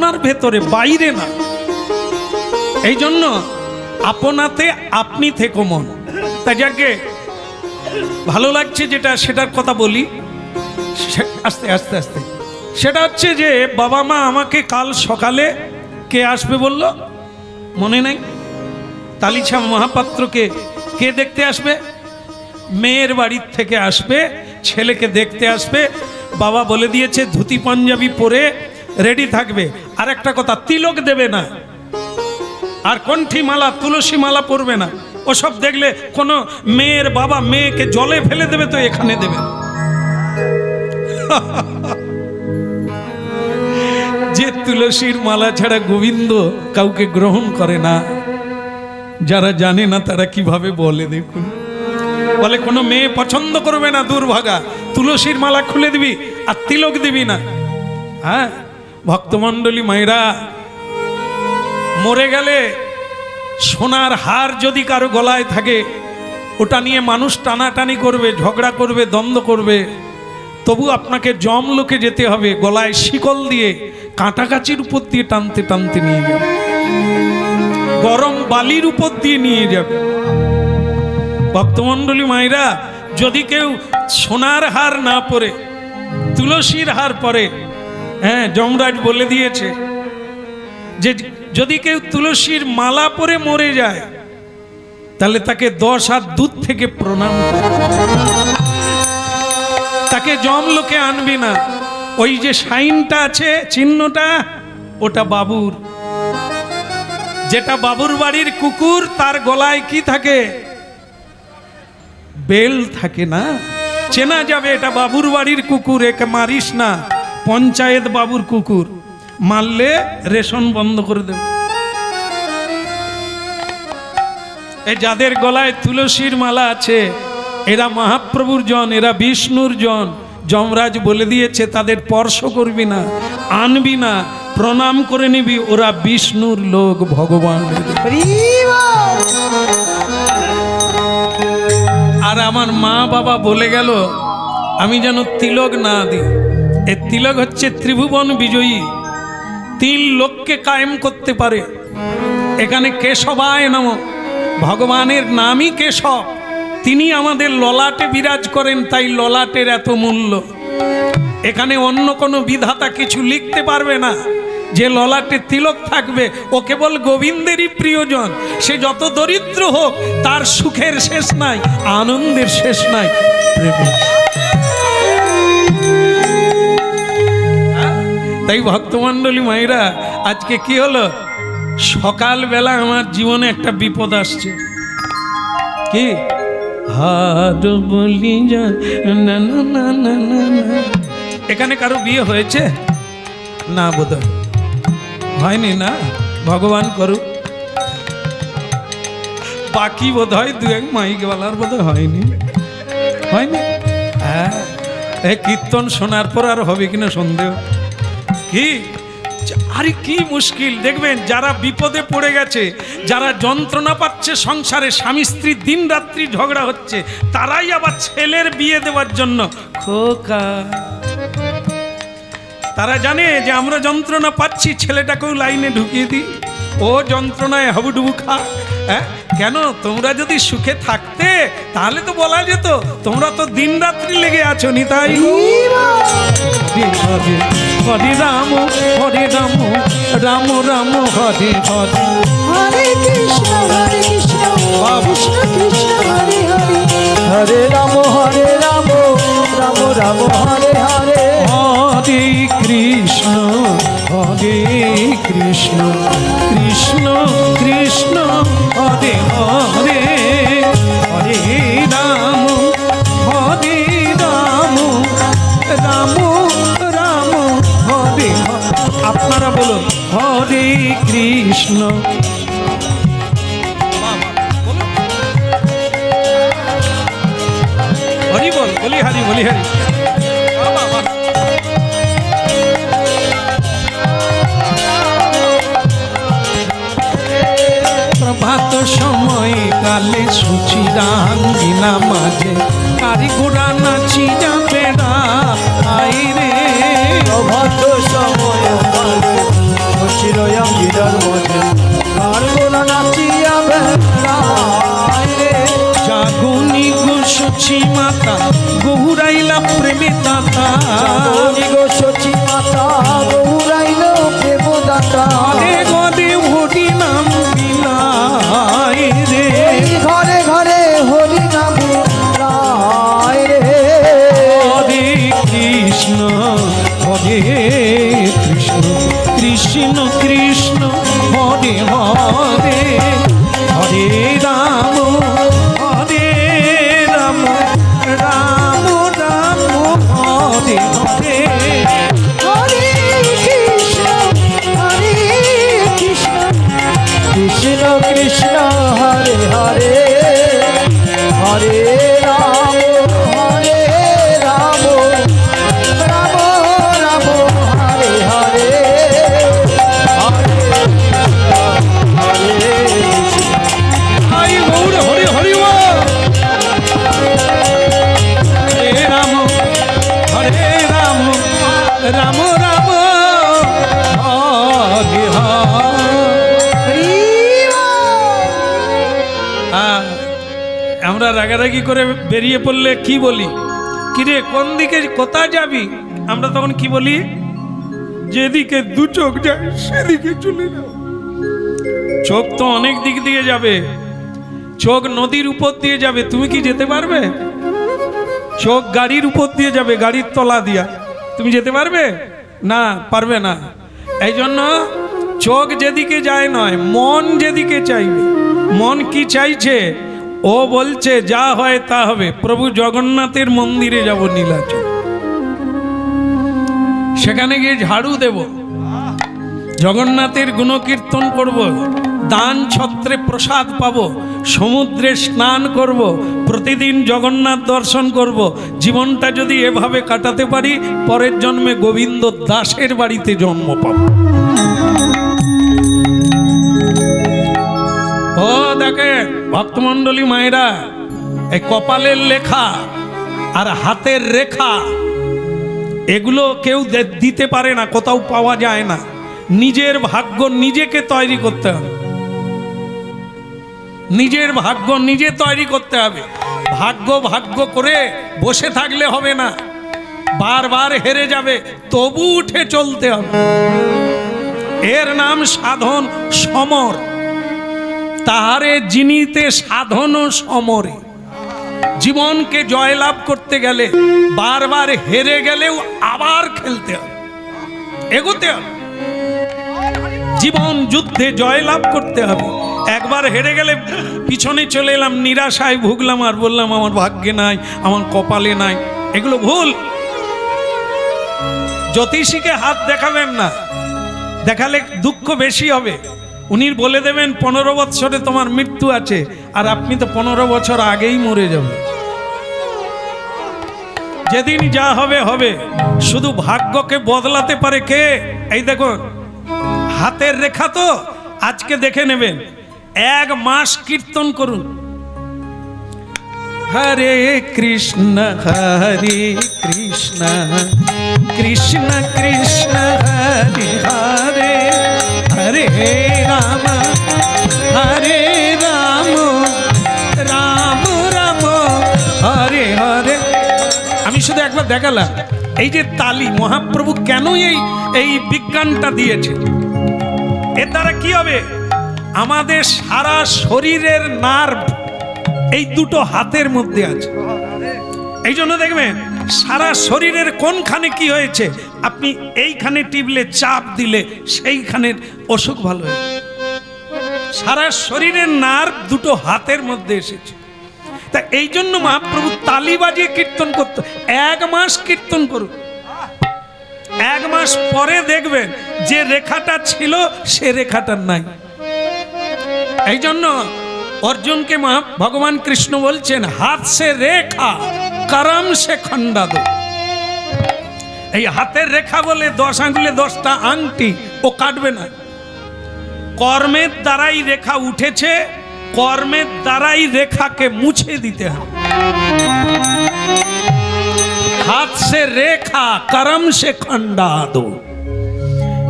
আপনার ভেতরে, বাইরে না। এই জন্য আপনাতে আপনি থেকো মন। তাই যাকে ভালো লাগছে যেটা, সেটার কথা বলি আস্তে আস্তে আস্তে। সেটা হচ্ছে যে বাবা মা আমাকে কাল সকালে কে আসবে বলল, মনে নেই? তালিছা মহাপাত্রকে কে দেখতে আসবে? মেয়ের বাড়ির থেকে আসবে, ছেলেকে দেখতে আসবে। বাবা বলে দিয়েছে ধুতি পাঞ্জাবি পরে রেডি থাকবে। আর একটা কথা, তিলক দেবে না, আর কণ্ঠী মালা, তুলসী মালা পরবে না। ওসব দেখলে কোনো মেয়ের বাবা মেয়েকে জলে ফেলে দেবে তো এখানে দেবে। যে তুলসীর মালা ছাড়া গোবিন্দ কাউকে গ্রহণ করে না, যারা জানে না তারা কিভাবে বলে দেখুন। বলে কোনো মেয়ে পছন্দ করবে না, দুর্ভাগা, তুলসীর মালা খুলে দিবি আর তিলক দিবি না। হ্যাঁ ভক্তমণ্ডলী মায়েরা, মরে গেলে সোনার হার যদি কারো গলায় থাকে, ওটা নিয়ে মানুষ টানাটানি করবে, ঝগড়া করবে, দ্বন্দ্ব করবে, তবু আপনাকে জমলোকে যেতে হবে। গলায় শিকল দিয়ে কাঁটাকাচির উপর দিয়ে টানতে টানতে নিয়ে যাবে, গরম বালির উপর দিয়ে নিয়ে যাবে। ভক্তমণ্ডলী মায়েরা, যদি কেউ সোনার হার না পরে তুলসীর হার পরে, হ্যাঁ যমরাজ বলে দিয়েছে যে যদি কেউ তুলসীর মালা পরে মরে যায় তাহলে তাকে 10 হাত দূর থেকে প্রণাম করে, তাকে জমলোকে আনবি না। ওই যে সাইনটা আছে, চিহ্নটা, ওটা বাবুর। যেটা বাবুর বাড়ির কুকুর, তার গলায় কি থাকে? বেল থাকে না, চেনা যাবে এটা বাবুর বাড়ির কুকুর, একে মারিস না, পঞ্চায়েত বাবুর কুকুর, মারলে রেশন বন্ধ করে দেবে। এই যাদের গলায় তুলসীর মালা আছে, এরা মহাপ্রভুর জন, এরা বিষ্ণুর জন। যমরাজ বলে দিয়েছে তাদের স্পর্শ করবি না, আনবি না, প্রণাম করে নিবি, ওরা বিষ্ণুর লোক, ভগবান। আর আমার মা বাবা বলে গেল আমি যেন তিলক না দিই। এ তিলক হচ্ছে ত্রিভুবন বিজয়ী, 3 লোককে কায়েম করতে পারে। এখানে কেশবায় নমঃ, ভগবানের নামই কেশব, তিনি আমাদের ললাটে বিরাজ করেন, তাই ললাটের এত মূল্য। এখানে অন্য কোনো বিধাতা কিছু লিখতে পারবে না যে ললাটে তিলক থাকবে। ও কেবল গোবিন্দেরই প্রিয়জন, সে যত দরিদ্র হোক তার সুখের শেষ নাই, আনন্দের শেষ নাই, প্রেমের। তাই ভক্তমণ্ডলী মায়েরা, আজকে কি হলো, সকালবেলা আমার জীবনে একটা বিপদ আসছে। কি? হার বলি না না না না না। এখানে কারো বিয়ে হয়েছে? না, বোধ হয়নি না, ভগবান করুক। বাকি বোধ হয় 2-1 মাইকওয়ালার বোধ হয়নি, হয়নি। হ্যাঁ, এই কীর্তন শোনার পর আর হবে কিনা সন্দেহ। কি আরে কি মুশকিল, দেখবেন যারা বিপদে পড়ে গেছে, যারা যন্ত্রণা পাচ্ছে সংসারে, স্বামী স্ত্রী দিন রাত্রি ঝগড়া হচ্ছে, তারাই আবার ছেলের বিয়ে দেওয়ার জন্য খোকা। তারা জানে যে আমরা যন্ত্রণা পাচ্ছি, ছেলেটাকেও লাইনে ঢুকিয়ে দিই, ও যন্ত্রণায় হাবুডুবু খা। হ্যাঁ, কেন? তোমরা যদি সুখে থাকতে তাহলে তো বলা যেত, তোমরা তো দিন রাত্রি লেগে আছো। নিতাই হরে রাম হরে রাম, রাম রাম হরে হরে, হরে কৃষ্ণ কৃষ্ণ কৃষ্ণ হরে হরে, হরে রাম রাম রাম হরে হরে, হরে কৃষ্ণ কৃষ্ণ কৃষ্ণ হরে হরে, হরে রাম রাম রাম হরে হরে। আপনারা বলুন হরে কৃষ্ণ। হরি বল, বলি হরি, বলি হরি। প্রভাত সময় কালে সুচি রাঙ্গিনা মাঝে, কারি ঘোড়া নাচি যাবে রা আই রে। প্রভাত সময় কালে চিরয়ঙ্গিদার মধ্যে কার গোলা নাচিয়া বেড়ায় রে জাগুনি গো সচি মাতা গৌরাইলা প্রেমে দাতা জাগনি গো সচি মাতা গৌরাইল প্রেম দাতা ঘরে ঘরে হরি নাম বিলায় রে ঘরে ঘরে হরি নাম রায় রে হরে কৃষ্ণ হরে কৃষ্ণ কৃষ্ণ কৃষ্ণ হরে হরে হরে রাম হরে রাম রাম রাম হরে হরে হরে কৃষ্ণ কৃষ্ণ কৃষ্ণ হরে হরে হরে রাম রাম রাম হরে হরে আই গৌর হরি হরি বল। হরে রাম রাম রাম হরে হরে। আমরা রাগারাগি করে বেরিয়ে পড়লে কি বলি, কিরে কোন দিকে কোথায় যাবি? আমরা তখন কি বলি, যেদিকে দু চোখ যায় সেদিকে চলে যাও। চোখ তো অনেক দিক দিয়ে যাবে, চোখ নদীর উপর দিয়ে যাবে, তুমি কি যেতে পারবে? চোখ গাড়ির উপর দিয়ে যাবে, গাড়ির তলা দিয়া, তুমি যেতে পারবে না? পারবে না। এই জন্য চোখ যেদিকে যায় নয়, মন যেদিকে চাইবে। মন কি চাইছে? ও বলছে যা হয় তা হবে, প্রভু জগন্নাথের মন্দিরে যাব নীলাচল, সেখানে গিয়ে ঝাড়ু দেব, জগন্নাথের গুণকীর্তন করব, দান ছত্রে প্রসাদ পাব, সমুদ্রে স্নান করব, প্রতিদিন জগন্নাথ দর্শন করব। জীবনটা যদি এভাবে কাটাতে পারি, পরের জন্মে গোবিন্দ দাসের বাড়িতে জন্ম পাব। ও দেখেন ভক্তমণ্ডলী মায়েরা, এই কপালের লেখা আর হাতের রেখা এগুলো কেউ দিতে পারে না, কোথাও পাওয়া যায় না। নিজের ভাগ্য নিজেকে তৈরি করতে হবে, নিজের ভাগ্য নিজে তৈরি করতে হবে। ভাগ্য ভাগ্য করে বসে থাকলে হবে না, বারবার হেরে যাবে, তবু উঠে চলতে হবে। এর নাম সাধন সমর। তাহারে যিনিতে সাধন সমরে। জীবনকে জয়লাভ করতে গেলে বারবার হেরে গেলেও আবার খেলতে হবে, এগোতে হবে। জীবন যুদ্ধে জয়লাভ করতে হবে। একবার হেরে গেলে পিছনে চলে এলাম, নিরাশায় ভুগলাম আর বললাম আমার ভাগ্যে নাই, আমার কপালে নাই, এগুলো ভুল। জ্যোতিষীকে হাত দেখাবেন না, দেখালে দুঃখ বেশি হবে। উনি বলে দেবেন 15 বছরে তোমার মৃত্যু আছে, আর আপনি তো 15 বছর আগেই মরে যাবেন। যেদিন যা হবে হবে। শুধু ভাগ্যকে বদলাতে পারে কে? এই দেখুন হাতের রেখা তো আজকে দেখে নেবেন। 1 মাস কীর্তন করুন, হরে কৃষ্ণ কৃষ্ণ কৃষ্ণ হরে হরে হরে রাম রাম রাম হরে হরে। আমি শুধু একবার দেখালাম এই যে তালি, মহাপ্রভু কেন এই বিজ্ঞানটা দিয়েছে। এর দ্বারা কি হবে? আমাদের সারা শরীরের নার্ভ এই দুটো হাতের মধ্যে আছে। এই জন্য দেখবেন সারা শরীরের কোনখানে কি হয়েছে, আপনি এইখানে টিপলে, চাপ দিলে সেইখানের অসুখ ভালো হয়। সারা শরীরের নার্ভ দুটো হাতের মধ্যে এসেছে। তা এই জন্য মহাপ্রভু তালি বাজিয়ে কীর্তন করত। 1 মাস কীর্তন করুন, 1 মাস পরে দেখবেন যে রেখাটা ছিল সে রেখাটা নাই। এই জন্য অর্জুনকে ভগবান কৃষ্ণ বলছেন, হাত সে রেখা করম সে খন্ডা দো। এই হাতের রেখা বলে 10 আঙ্গুলে 10টা আংটি, ও কাটবে না। কর্মের দ্বারাই রেখা উঠেছে, কর্মের দ্বারাই রেখাকে মুছে দিতে হবে। হাত সে রেখা করম সে খন্ডা দো।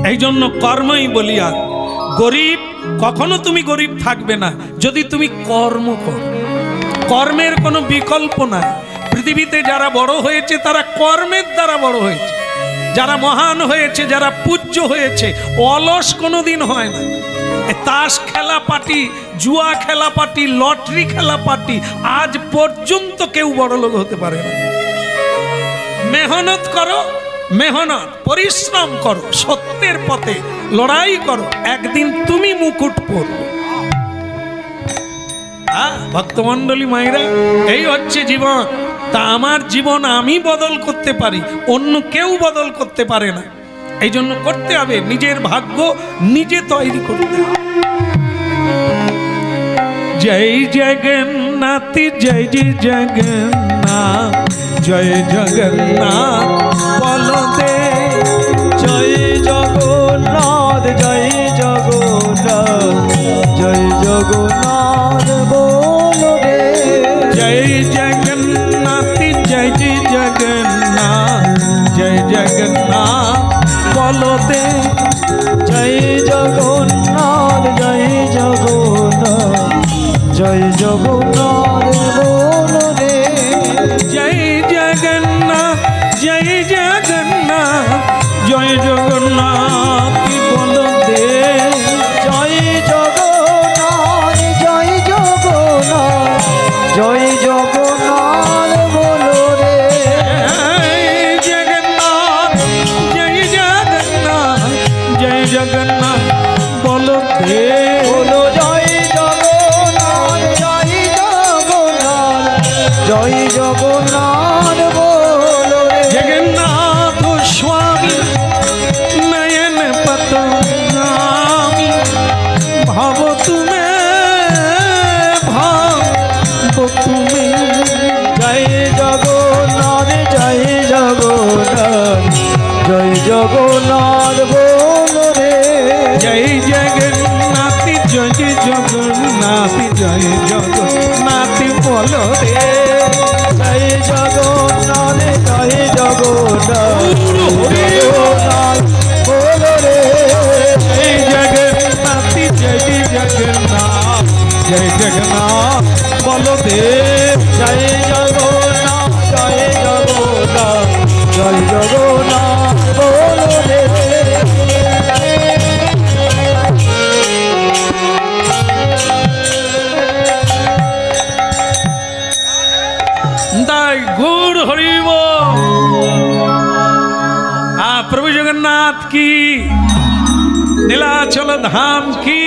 এই জন্য কর্মই বলিয়া। গরিব কখনো তুমি গরিব থাকবে না যদি তুমি কর্ম করো। কর্মের কোনো বিকল্প নাই। পৃথিবীতে যারা বড় হয়েছে তারা কর্মের দ্বারা বড় হয়েছে। যারা মহান হয়েছে, যারা পূজ্য হয়েছে, অলস কোনোদিন হয় না। তাস খেলা পার্টি, জুয়া খেলা পার্টি, লটারি খেলা পার্টি, আজ পর্যন্ত কেউ বড় লোক হতে পারে না। মেহনত করো, মেহনত পরিশ্রম করো, সত্যের পথে লড়াই করো, একদিন তুমি মুকুট পরবে। ভক্তমণ্ডলী মায়েরা, এই হচ্ছে জীবন। তা আমার জীবন আমি বদল করতে পারি, অন্য কেউ বদল করতে পারে না। এই জন্য করতে হবে, নিজের ভাগ্য নিজে তৈরি করতে হবে। জয় জগন্নাথ, জয় জয় জগন্নাথ, জয় জগন্নাথ বলদে। জয় জগন্নাথ, জয় জগন্নাথ, জয় জগন্নাথ বলো রে। জয় জগন্নাথ, জয় জয় জগন্নাথ, জয় জগন্নাথ বলদে। জয় জগন্নাথ, জয় জগন্নাথ, জয় জগন্নাথ বলো রে। জয় জগন্নাথ, জয় জগন্নাথ, জয় জগন্নাথ বলদে। জয় জগন্নাথ, জয় জগন্নাথ, জয় জগন্নাথ বলো রে। জয় জগন্নাথ, জয় জগন্নাথ, জয় জগন্নাথ বলদে। বলো জয় জগন্নাথ, জয় জগন্নাথ, জয় জগন্নাথ বলো রে। জগন্নাথ স্বামী নয়ন পতনামি, ভাব তুমি, ভাব তুমি। জয় জগন্নাথ, জয় জগন্নাথ, জয় জগন্নাথ বলো রে। জয় জগন্নাথ, জয় জগন্নাথ, জয় জগন্নাথ বলো রে। জয় জগন্নাথ, জয় জগন্নাথ, জগন্নাথ বলো রে। জয় জগন্নাথ, জয় জগন্নাথ, জয় জগন্নাথ বলো দে। জয় জগন্নাথ, জয় জগন্নাথ, জয় জগন্নাথ বলো রে। তাই গুড় হরিব। প্রভু জগন্নাথ কি, নীলাচল ধাম কি,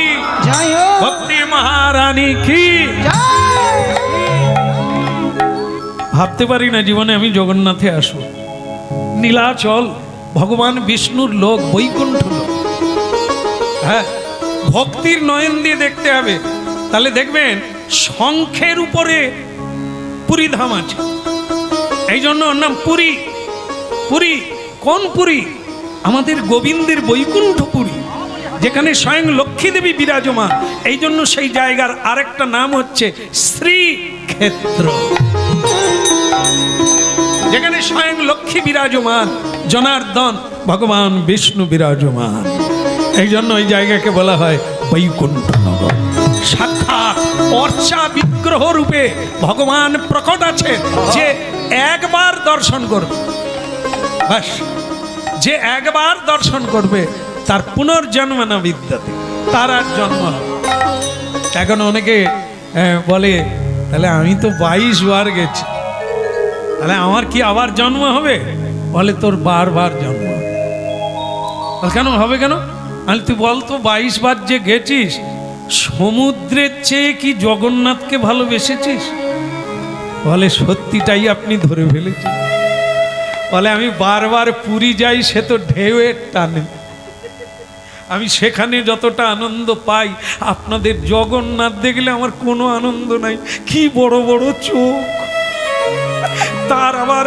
জয় হোক, ভক্তি মহারানী কি। ভাবতে পারি না জীবনে আমি জগন্নাথে আসবো। নীলাচল ভগবান বিষ্ণুর লোক, বৈকুণ্ঠ লোক। হ্যাঁ, ভক্তির নয়ন দিয়ে দেখতে হবে, তাহলে দেখবেন শঙ্খের উপরে পুরী ধাম আছে। এই জন্য ওর নাম পুরী। পুরী কোন পুরী? আমাদের গোবিন্দের বৈকুণ্ঠপুরী, যেখানে স্বয়ং লক্ষ্মী দেবী বিরাজমান। এই জন্য সেই জায়গার আরেকটা নাম হচ্ছে শ্রীক্ষেত্র, যেখানে স্বয়ং লক্ষ্মী বিরাজমান, জনার্দন ভগবান বিষ্ণু বিরাজমান। এই জন্য ওই জায়গাকে বলা হয় বৈকুণ্ঠ নগর। সাক্ষাৎ অর্চা বিগ্রহ রূপে ভগবান প্রকট আছে, যে একবার দর্শন করবে, বাস, যে একবার দর্শন করবে তার পুনর্জন্ম না বিদ্যাতে, তার আর জন্ম হবে। এখন অনেকে বলে, তাহলে আমি তো 22 বার গেছি, তাহলে আমার কি আবার জন্ম হবে? বলে তোর বারবার জন্ম হবে। কেন হবে? কেন? আমি তুই বল তো, 22 বার যে গেছিস, সমুদ্রের চেয়ে কি জগন্নাথকে ভালোবেসেছিস? বলে সত্যিটাই আপনি ধরে ফেলেছেন। বলে আমি বারবার পুরী যাই, সে তো ঢেউয়ের টানে, আমি সেখানে যতটা আনন্দ পাই, আপনাদের জগন্নাথ দেখলে আমার কোনো আনন্দ নাই। কি বড় বড় চোখ, তার আবার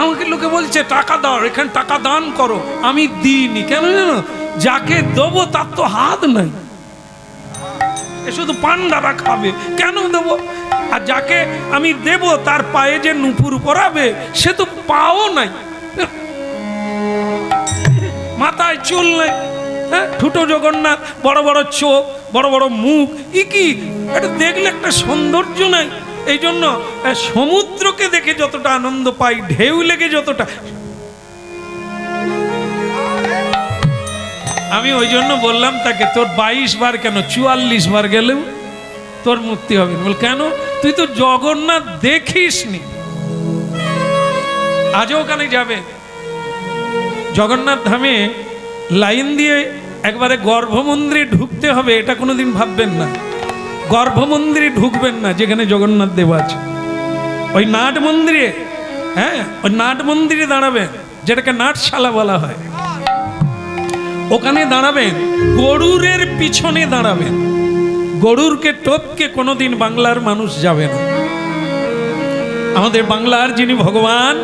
আমাকে লোকে বলছে টাকা দাও, এখানে টাকা দান করো। আমি দিইনি, কেন জানো? যাকে দেবো তার তো হাত নাই, এ শুধু পান্ডারা খাবে, কেন দেবো? আর যাকে আমি দেব তার পায়ে যে নুপুর পরাবে, সে তো পাও নাই। মাথায় চুল নেই, হ্যাঁ, ঠুটো জগন্নাথ, বড় বড় চোখ, বড় বড় মুখ, কি এটা দেখলে একটা সৌন্দর্য নাই। এই জন্য সমুদ্রকে দেখে যতটা আনন্দ পাই, ঢেউ লেগে যতটা, আমি ওই জন্য বললাম তাকে, তোর 22 বার কেন 44 বার গেলেও তোর মুক্তি হবে না। বল কেন? তুই তো জগন্নাথ দেখিসনি। আজও ওখানে যাবে, জগন্নাথ ধামে লাইন দিয়ে একবারে গর্ভমন্দিরে ঢুকতে হবে, এটা কোনোদিন ভাববেন না। গর্ভমন্দিরে ঢুকবেন না যেখানে জগন্নাথ দেব আছে, ওই নাট মন্দিরে, হ্যাঁ, ওই নাট মন্দিরে দাঁড়াবেন, যেটাকে নাটশালা বলা হয়, ওখানে দাঁড়াবেন, গরুরের পিছনে দাঁড়াবেন। গরুরকে টপকে কোনোদিন বাংলার মানুষ যাবে না। আমাদের বাংলার যিনি ভগবান,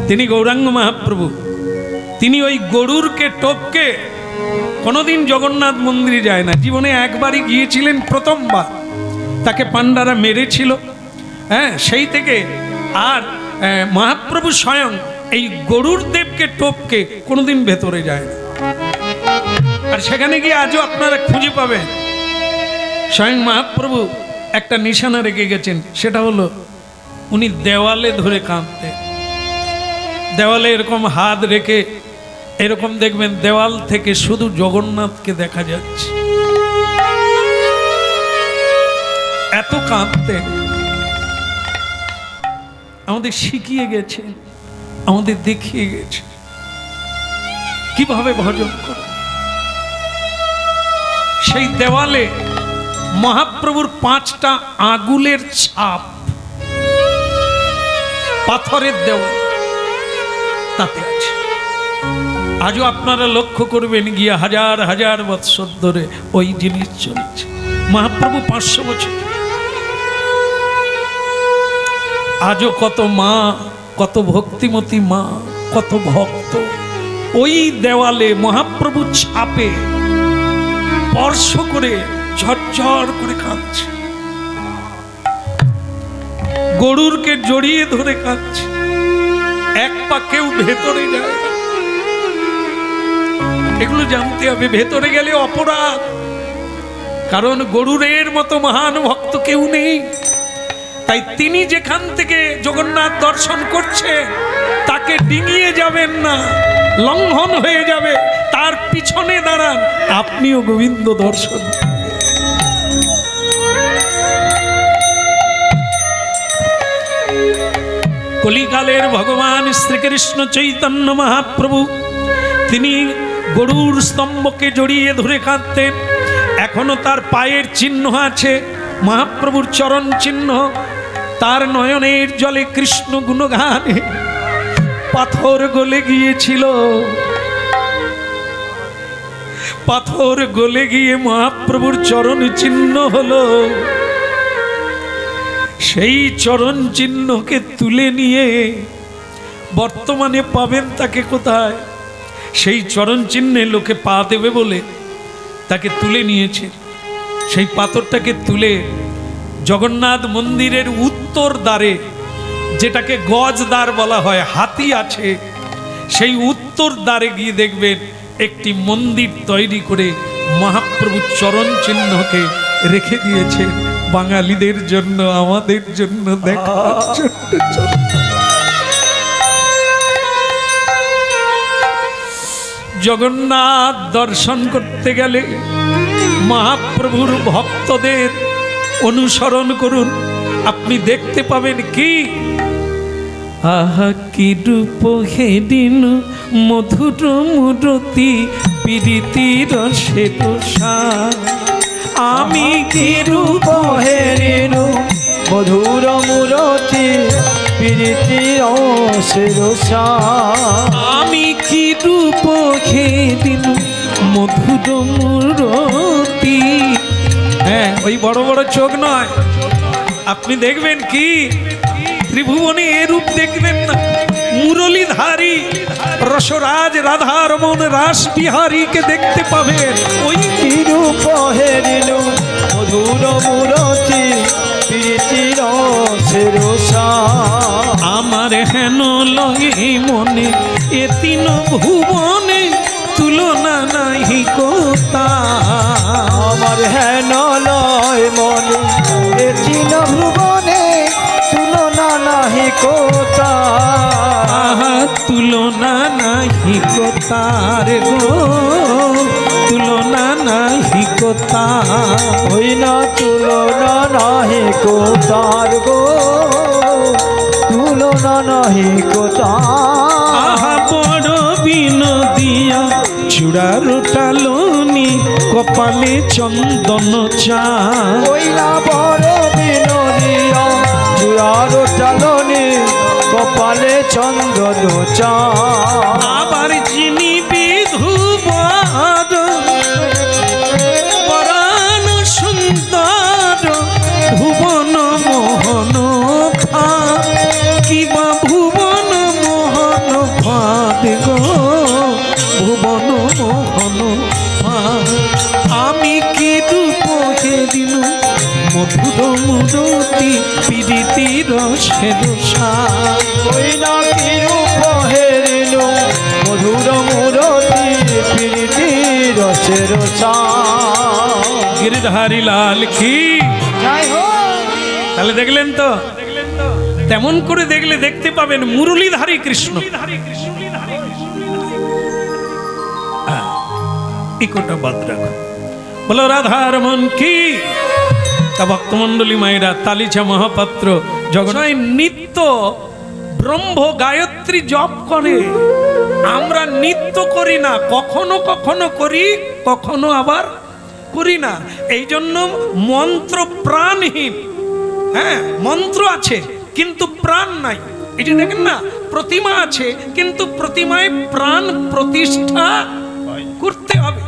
তিনি গৌরাঙ্গ মহাপ্রভু, তিনি ওই গরুরকে টপকে কোনোদিন জগন্নাথ মন্দিরে যায় না। জীবনে একবারই গিয়েছিলেন, প্রথমবার, তাকে পান্ডারা মেরেছিল, হ্যাঁ, সেই থেকে আর মহাপ্রভু স্বয়ং এই গরুর দেবকে টপকে কোনোদিন ভেতরে যায় না। আর সেখানে গিয়ে আজও আপনারা খুঁজে পাবেন স্বয়ং মহাপ্রভু একটা নিশানা রেখে গেছেন, সেটা হলো উনি দেওয়ালে ধরে কাঁদতেন। দেওয়ালে এরকম হাত রেখে এরকম দেখবেন, দেওয়াল থেকে শুধু জগন্নাথকে দেখা যাচ্ছে, এত কাঁদতেন। আমাদের শিখিয়ে গেছে, আমাদের দেখিয়ে গেছে কিভাবে ভজন করে। সেই দেওয়ালে মহাপ্রভুর 5টা আঙুলের ছাপ, পাথরের দেওয়াল, তাতে আছে। আজও আপনারা লক্ষ্য করবেন গিয়ে, হাজার হাজার বৎসর ধরে ওই জিনিস চলছে। মহাপ্রভু 500 বছর, আজও কত মা, কত ভক্তিমতী মা, কত ভক্ত ওই দেওয়ালে মহাপ্রভু ছাপে স্পর্শ করে ঝরঝর করে কাঁদছে, গরুরকে জড়িয়ে ধরে কাঁদছে, এক পা কেউ ভেতরে যায় না। এগুলো জানতে হবে, ভেতরে গেলে অপরাধ, কারণ গরুরের মতো মহান ভক্ত কেউ নেই। তাই তিনি যেখান থেকে জগন্নাথ দর্শন করছে তাকে ডিঙিয়ে যাবেন না, লঙ্ঘন হয়ে যাবে, তার পিছনে দাঁড়ান, আপনিও গোবিন্দ দর্শন। কলিকালের ভগবান শ্রীকৃষ্ণ চৈতন্য মহাপ্রভু, তিনি গরুর স্তম্ভকে জড়িয়ে ধরে কাঁদতেন। এখনো তার পায়ের চিহ্ন আছে, মহাপ্রভুর চরণ চিহ্ন। তার নয়নের জলে কৃষ্ণ গুণগানে পাথর গলে গিয়েছিল, পাথর গলে গিয়ে মহাপ্রভুর চরণ চিহ্ন হলো। সেই চরণ চিহ্নকে তুলে নিয়ে বর্তমানে পাবেন তাকে কোথায়? সেই চরণ চিহ্নে লোকে পা দেবে বলে তাকে তুলে নিয়েছে। সেই পাথরটাকে তুলে জগন্নাথ মন্দিরের উত্তর দ্বারে, যেটাকে গজদ্বার বলা হয়, হাতি আছে, সেই উত্তর দ্বারে গিয়ে দেখবেন একটি মন্দির তৈরি করে মহাপ্রভুর চরণ চিহ্নকে রেখে দিয়েছে বাঙালিদের জন্য, আমাদের জন্য দেখার জন্য। জগন্নাথ দর্শন করতে গেলে মহাপ্রভুর ভক্তদের অনুসরণ করুন, আপনি দেখতে পাবেন কি, আহা কি রূপ হেদিনু মধুর মূরতি প্রীতি রসে প্রসাদ। আমি কি রূপ হেরিনু মধুর মূরতি প্রীতি রসে প্রসাদ। আমি কি রূপ হেদিনু মধুর মূরতি, হ্যাঁ, ওই বড় বড় চোখ নয়, আপনি দেখবেন কি ত্রিভুবনে এরূপ দেখবেন না। মুরলীধারী রসরাজ রাধারমন রাস বিহারীকে দেখতে পাবেন। ওই কি রূপ হেরিনু মধুর মূরতি প্রীতি রসে প্রসাদ। আমার হেন লয়ে মনে এ তিন ভুবনে কোতা আমার হেন লয় মনে এ চিন ভ্রুবনে তুলনা নাহি কোতা আহা তুলনা নাহি কোতার গো তুলনা নাহি কোতা ওই না তুলনা নাহি কোতার গো তুলনা নাহি কোতা আহা বড় বিনোদিয়া চূড়ার টালনি কপালে চন্দন চা ওই না বড় বিনোদিয়া চূড়ার টালনি কপালে চন্দন চা আবার যিনি বিধুবর পরাণ সুন্দর ভুবন মোহন ভা কিবা ভুবন মোহন ভাদ গো ভুবন মোহন ভা আমি কি রূপ হেরিল মধুর মুরতি পিরিতি রসের সা ওই না কি রূপ হেরিল মধুর মুরতি প্রীতি রসের চা গিরিধারী লাল কি যাই হোক তাহলে দেখলেন তো তেমন করে দেখলে দেখতে পাবেন মুরলীধারী কৃষ্ণ ইকোটা বাদ রাখো বলো রাধার মন কি তা ভক্তমন্ডলী মায়েরা তালিচা মহাপাত্র জগন্নাথ নিত্য ব্রহ্ম গায়ত্রী জপ করে আমরা নিত্য করি না কখনো কখনো করি কখনো আবার করি না এই জন্য মন্ত্র প্রাণহীন হ্যাঁ মন্ত্র আছে কিন্তু প্রাণ নাই এই যে দেখেন না প্রতিমা আছে কিন্তু প্রতিমায় প্রাণ প্রতিষ্ঠা করতে হবে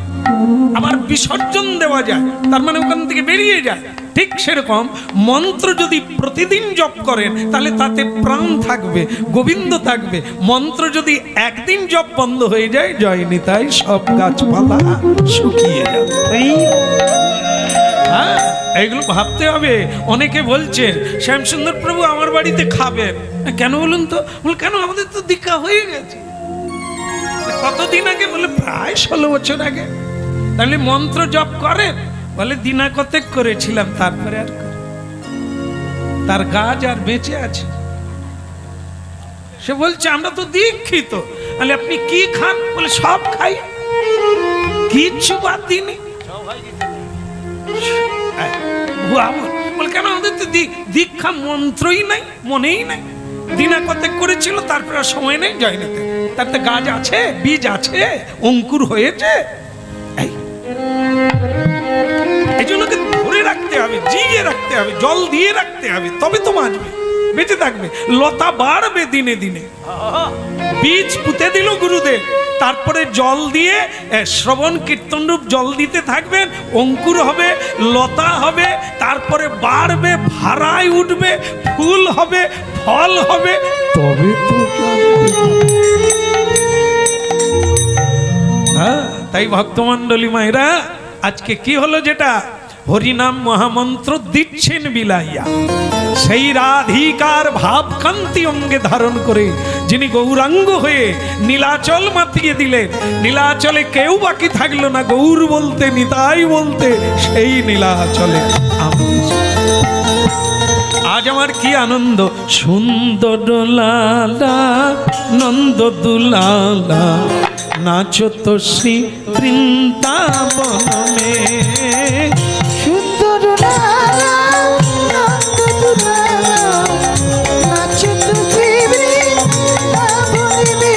আবার বিসর্জন দেওয়া যায় তার মানে ওখান থেকে বেরিয়ে যায় ঠিক সেরকম মন্ত্র যদি প্রতিদিন জপ করেন তাহলে তাতে প্রাণ থাকবে গোবিন্দ থাকবে মন্ত্র যদি একদিন জপ বন্ধ হয়ে যায় জয় নিতাই সব গাছপালা শুকিয়ে যাবে হ্যাঁ এইগুলো ভাবতে হবে অনেকে বলছে শ্যামসুন্দর প্রভু আমার বাড়িতে খাবেন কেন বলুন তো বল কেন আমাদের তো দীক্ষা হয়ে গেছে কতদিন আগে বলে প্রায় 16 বছর আগে তাহলে মন্ত্র জপ করেন বলে দিনা কতেক করেছিলাম তারপরে আর তার গাছ আর বেঁচে আছে সে বলছে আমরা তো দীক্ষিত বলে আপনি কি খান বলে সব খাই কিচ্ছু বাদ দিনি বলে কেন আমাদের তো দীক্ষা মন্ত্রই নাই মনেই নাই দিনা কতেক করেছিল তারপরে আর সময় নেই জয় নিতে তাতে গাছ আছে বীজ আছে অঙ্কুর হয়েছে এই জন্য ধরে রাখতে হবে জিয়ে রাখতে হবে জল দিয়ে রাখতে হবে তবে তো বাঁচবে বেঁচে থাকবে লতা বাড়বে দিনে দিনে বীজ পুঁতে দিল গুরুদেব তারপরে জল দিয়ে শ্রবণ কীর্তন রূপ জল দিতে থাকবেন অঙ্কুর হবে লতা হবে তারপরে বাড়বে ভাড়ায় উঠবে ফুল হবে ফল হবে তবে তো হ্যাঁ তাই ভক্তমণ্ডলী মায়েরা আজকে কি হলো যেটা হরিনাম মহামন্ত্র দিচ্ছেন বিলাইয়া সেই রাধিকার ভাবকান্তি অঙ্গে ধারণ করে যিনি গৌরাঙ্গ হয়ে নীলাচল মাতিয়ে দিলেন নীলাচলে কেউ বাকি থাকলো না গৌর বলতে নিতাই বলতে সেই নীলাচলে আজ আমার কি আনন্দ সুন্দর লালা নন্দ দুলালা নাচো তো শ্রী বৃন্দাবন মে সুন্দর লালা নন্দ দুলালা নাচো তো শ্রী বৃন্দাবন মে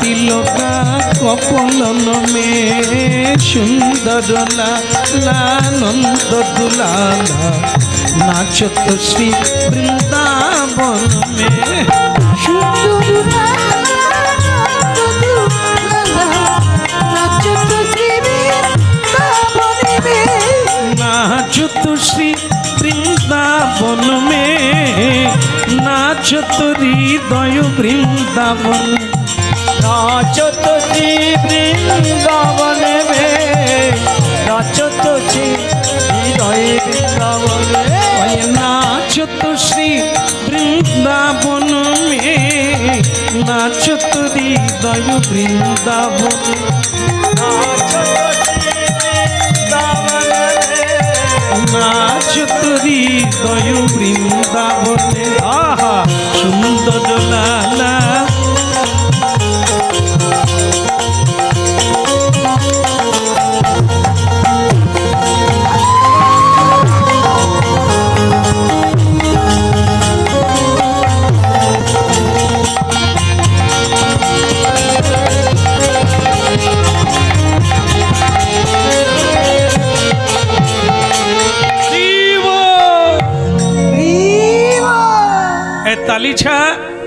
তিলকা কপলন মে সুন্দর লালানন্দ দুলালা নাচত শ্রী বৃন্দাবন মে नाचत श्री वृंदावन में नाचत हृदय वृंदावन नाचत श्री वृंदावन में नाचत श्री हृदय वृंदावन में नाचत श्री वृंदावन में नाचत हृदय वृंदावन नाचत हृदय वृंदावन आहा सुंदर लाला তালিছা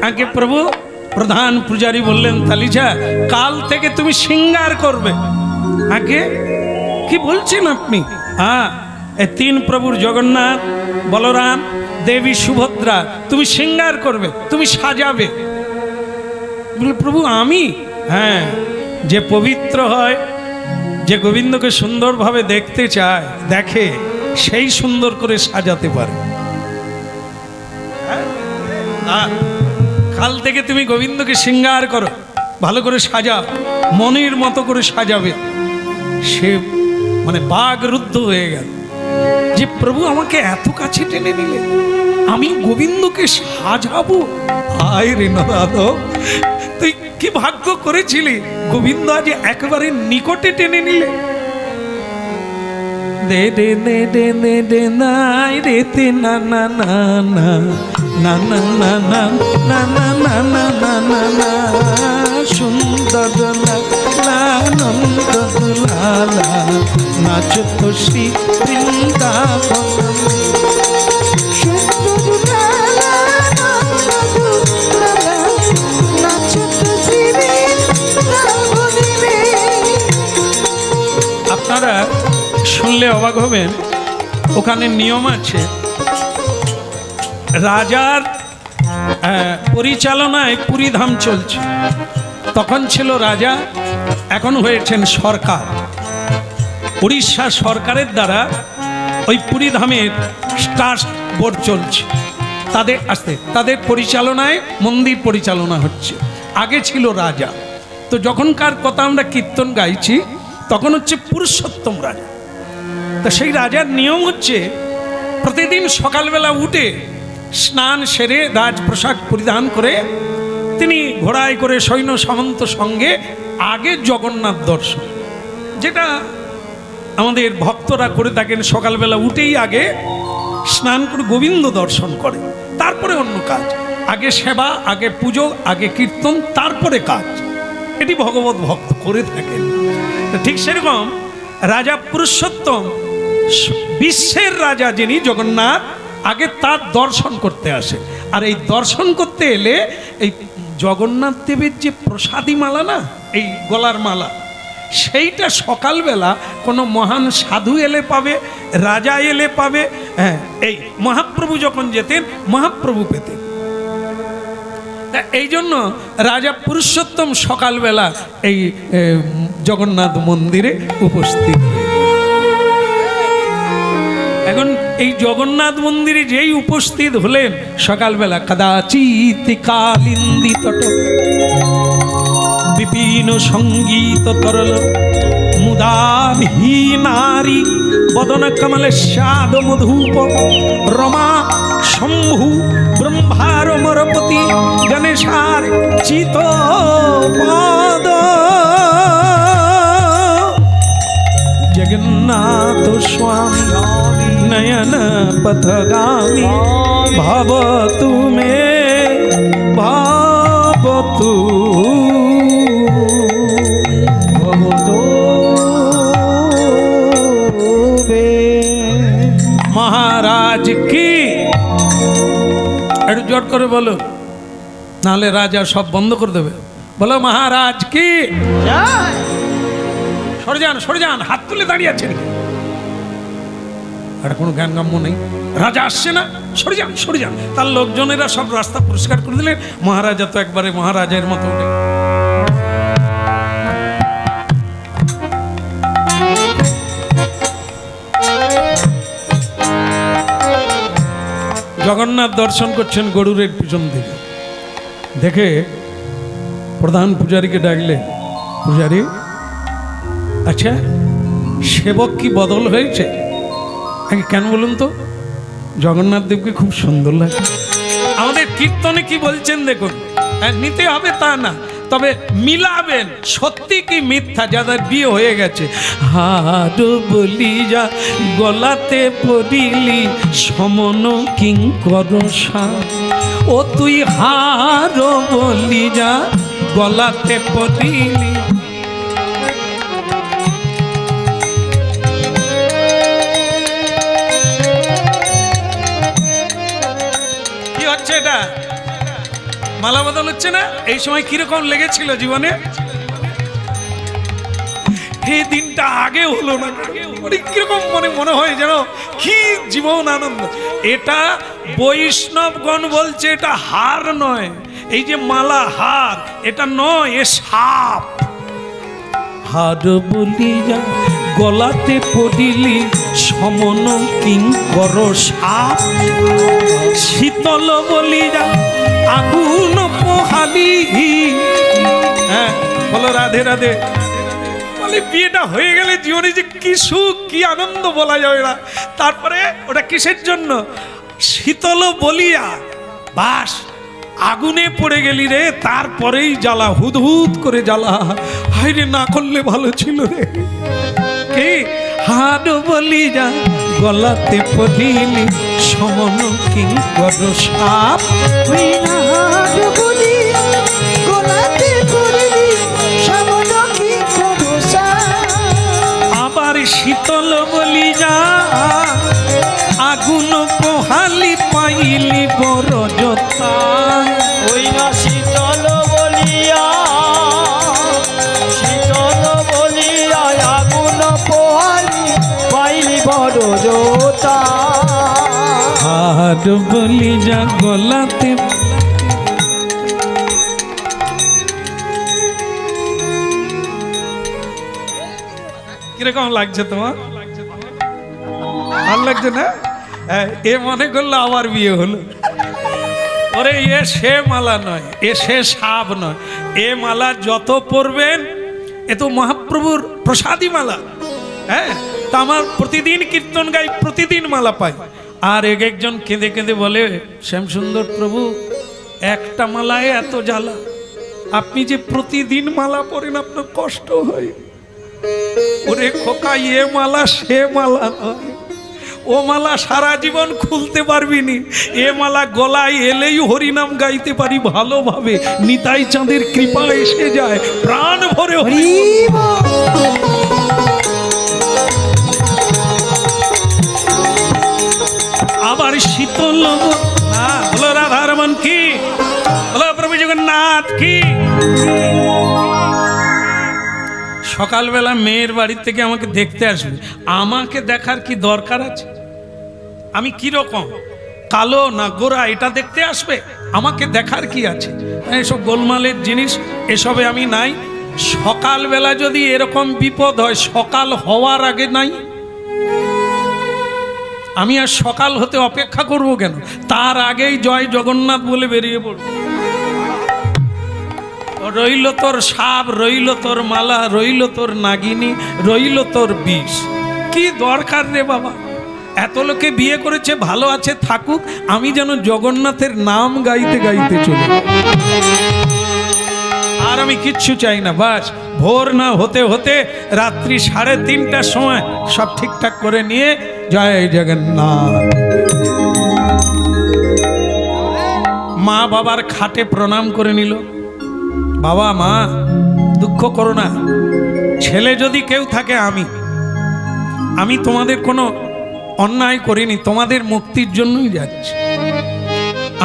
আগে প্রভু প্রধান পূজারী বললেন তালিছা কাল থেকে তুমি সিঙ্গার করবে আগে কি বলছেন আপনি হ্যাঁ এই তিন প্রভুর জগন্নাথ বলরাম দেবী সুভদ্রা তুমি সিঙ্গার করবে তুমি সাজাবে বলে প্রভু আমি হ্যাঁ যে পবিত্র হয় যে গোবিন্দকে সুন্দরভাবে দেখতে চায় দেখে সেই সুন্দর করে সাজাতে পারে কাল থেকে তুমি গোবিন্দকে সিঙ্গার করো ভালো করে সাজাও মনের মতো করে সাজাবে সে মানে বাঘ রুদ্ধ হয়ে গেল যে প্রভু আমাকে এত কাছে টেনে নিলে আমি গোবিন্দকে সাজাবো আয় রে নারদ তুই কি ভাগ্য করেছিলি গোবিন্দ আজ একেবারে নিকটে টেনে নিলে দে দে দে দে দে দে নাই রে তে না না না না না না না না না না না না না না না সুন্দর লালানন্দ দুলালা নাচত শ্রী বৃন্দাবন আপনারা শুনলে অবাক হবেন ওখানে নিয়ম আছে রাজার পরিচালনায় পুরীধাম চলছে তখন ছিল রাজা এখন হয়েছেন সরকার উড়িষ্যা সরকারের দ্বারা ওই পুরীধামের ট্রাস্ট বোর্ড চলছে তাদের পরিচালনায় মন্দির পরিচালনা হচ্ছে আগে ছিল রাজা তো যখনকার কথা আমরা কীর্তন গাইছি তখন হচ্ছে পুরুষোত্তম রাজা তা সেই রাজার নিয়ম হচ্ছে প্রতিদিন সকালবেলা উঠে স্নান সেরে রাজপ্রসাদ পরিধান করে তিনি ঘোড়ায় করে সৈন্য সামন্ত সঙ্গে আগে জগন্নাথ দর্শন যেটা আমাদের ভক্তরা করে থাকেন সকালবেলা উঠেই আগে স্নান করে গোবিন্দ দর্শন করে তারপরে অন্য কাজ আগে সেবা আগে পুজো আগে কীর্তন তারপরে কাজ এটি ভগবত ভক্ত করে থাকেন ঠিক সেরকম রাজা পুরুষোত্তম বিশ্বের রাজা যিনি জগন্নাথ আগে তার দর্শন করতে আসে আর এই দর্শন করতে এলে এই জগন্নাথ দেবের যে প্রসাদী মালা না এই গলার মালা সেইটা সকালবেলা কোনো মহান সাধু এলে পাবে রাজা এলে পাবে হ্যাঁ এই মহাপ্রভু যখন যেতেন মহাপ্রভু পেতেন এই জন্য রাজা পুরুষোত্তম সকালবেলা এই জগন্নাথ মন্দিরে উপস্থিত এখন এই জগন্নাথ মন্দিরে যেই উপস্থিত হলেন সকালবেলা কদাচিৎ কালিন্দী তট বিপিন সঙ্গীত তরল মুদাভি নারী বদন কমল স্বাদ মধুপ রমা শম্ভু ব্রহ্মার মরপতি গণেশার চিত পদ জগন্নাথ স্বামী নয়ন পথগামী ভাবতু মে ভাবতু করে বলো, নাহলে রাজা সব বন্ধ করে দেবে। বলো মহারাজ কি। সরে যান, হাত তুলে দাঁড়িয়ে আছেন, আর কোনো জ্ঞান গম্য নেই। রাজা আসছে না, সরে যান। তার লোকজনেরা সব রাস্তা পরিষ্কার করে দিলেন। মহারাজা তো একবারে মহারাজের মতো উঠে জগন্নাথ দর্শন করছেন গরুরের পিছন থেকে। দেখে প্রধান পূজারীকে ডাকলে, পূজারী আচ্ছা সেবক কি বদল হয়েছে? কেন বলুন তো? জগন্নাথ দেবকে খুব সুন্দর লাগে। আমাদের কীর্তনে কি বলছেন দেখুন, নিতে হবে তা না, তবে মিলাবেন সত্যি কি মিথ্যা। যাদের বিয়ে হয়ে গেছে, হার বলি যা গলাতে পড়িলি সমন কিঙ্কর সার, ও তুই হার বলি যা গলাতে পড়িলি। কি হচ্ছে এটা? মালা বদল হচ্ছে না? এই সময় কিরকম লেগেছিল জীবনে? এই দিনটা আগে হলো না, কিরকম মনে হয় যেন কি জীবন আনন্দ। এটা বৈষ্ণবগণ বলছে এটা হার নয়, এই যে মালা হার এটা নয়, এ সাপ। হার বলি যা গলাতে পড়িলি সমন কিঙ্কর সাপ, শীতল বলি যা আগুন পোহালি। হ্যাঁ বলো রাধে রাধে। বলে বিয়েটা হয়ে গেলে জীবনে যে কি সুখ কি আনন্দ বলা যায় না। তারপরে ওটা কিসের জন্য? শীতল বলিয়া বাস আগুনে পড়ে গেলি রে, তারপরেই জ্বালা, হুদহুদ করে জ্বালা। হায় রে, না করলে ভালো ছিল রে। কি হার বলি যা গলাতে পড়িলি সমন কিঙ্কর সাপ, আবার শীতল বলি যা আগুন পোহালি পাইলি বড় যথা। ওই না শীতল বলিয়া আগুন পোহালি পাইলি বড় জোতা। হার বলি যা গলাতে। কিরকম লাগছে তোমার? ভালো লাগছে না? এ মনে করলো আবার বিয়ে হলো। ওরে এ সে মালা নয়, এ সে সাপ নয়। এ মালা যত পরবেন এ তো মহাপ্রভুর প্রসাদী মালা। হ্যাঁ, তা আমার প্রতিদিন কীর্তন গাই, প্রতিদিন মালা পাই। আর একজন কেঁদে কেঁদে বলে, শ্যামসুন্দর প্রভু একটা মালায় এত জ্বালা, আপনি যে প্রতিদিন মালা পরেন আপনার কষ্ট হয়। ওরে খোকা, এ মালা সে মালা নয়, ও মালা সারা জীবন খুলতে পারবি নি। এ মালা গলায় এলেই হরিনাম গাইতে পারি ভালোভাবে, নিতাই চাঁদের কৃপা এসে যায়, প্রাণ ভরে হরি। আবার শীতল না বলো রাধারমন কি, বলো প্রভু জগন্নাথ কি। সকালবেলা মেয়ের বাড়ি থেকে আমাকে দেখতে আসবে, আমাকে দেখার কি দরকার আছে? আমি কি রকম, কালো না গোরা, এটা দেখতে আসবে? আমাকে দেখার কি আছে? এসব গোলমালের জিনিস, এসবে আমি নাই। সকালবেলা যদি এরকম বিপদ হয়, সকাল হওয়ার আগে নাই, আমি আর সকাল হতে অপেক্ষা করব কেন? তার আগেই জয় জগন্নাথ বলে বেরিয়ে পড়ব। রইল তোর সাপ, রইল তোর মালা, রইল তোর নাগিনী, রইল তোর বিষ। কি দরকার রে বাবা? এত লোকে বিয়ে করেছে, ভালো আছে থাকুক, আমি যেন জগন্নাথের নাম গাইতে গাইতে চলি। আর আমি কিচ্ছু চাই না। বাস ভোর না হতে হতে রাত্রি 3:30টার সময় সব ঠিকঠাক করে নিয়ে জয় জগন্নাথ। মা বাবার খাটে প্রণাম করে নিল। বাবা মা দুঃখ করো না, ছেলে যদি কেউ থাকে আমি তোমাদের কোনো অন্যায় করিনি, তোমাদের মুক্তির জন্যই যাচ্ছি।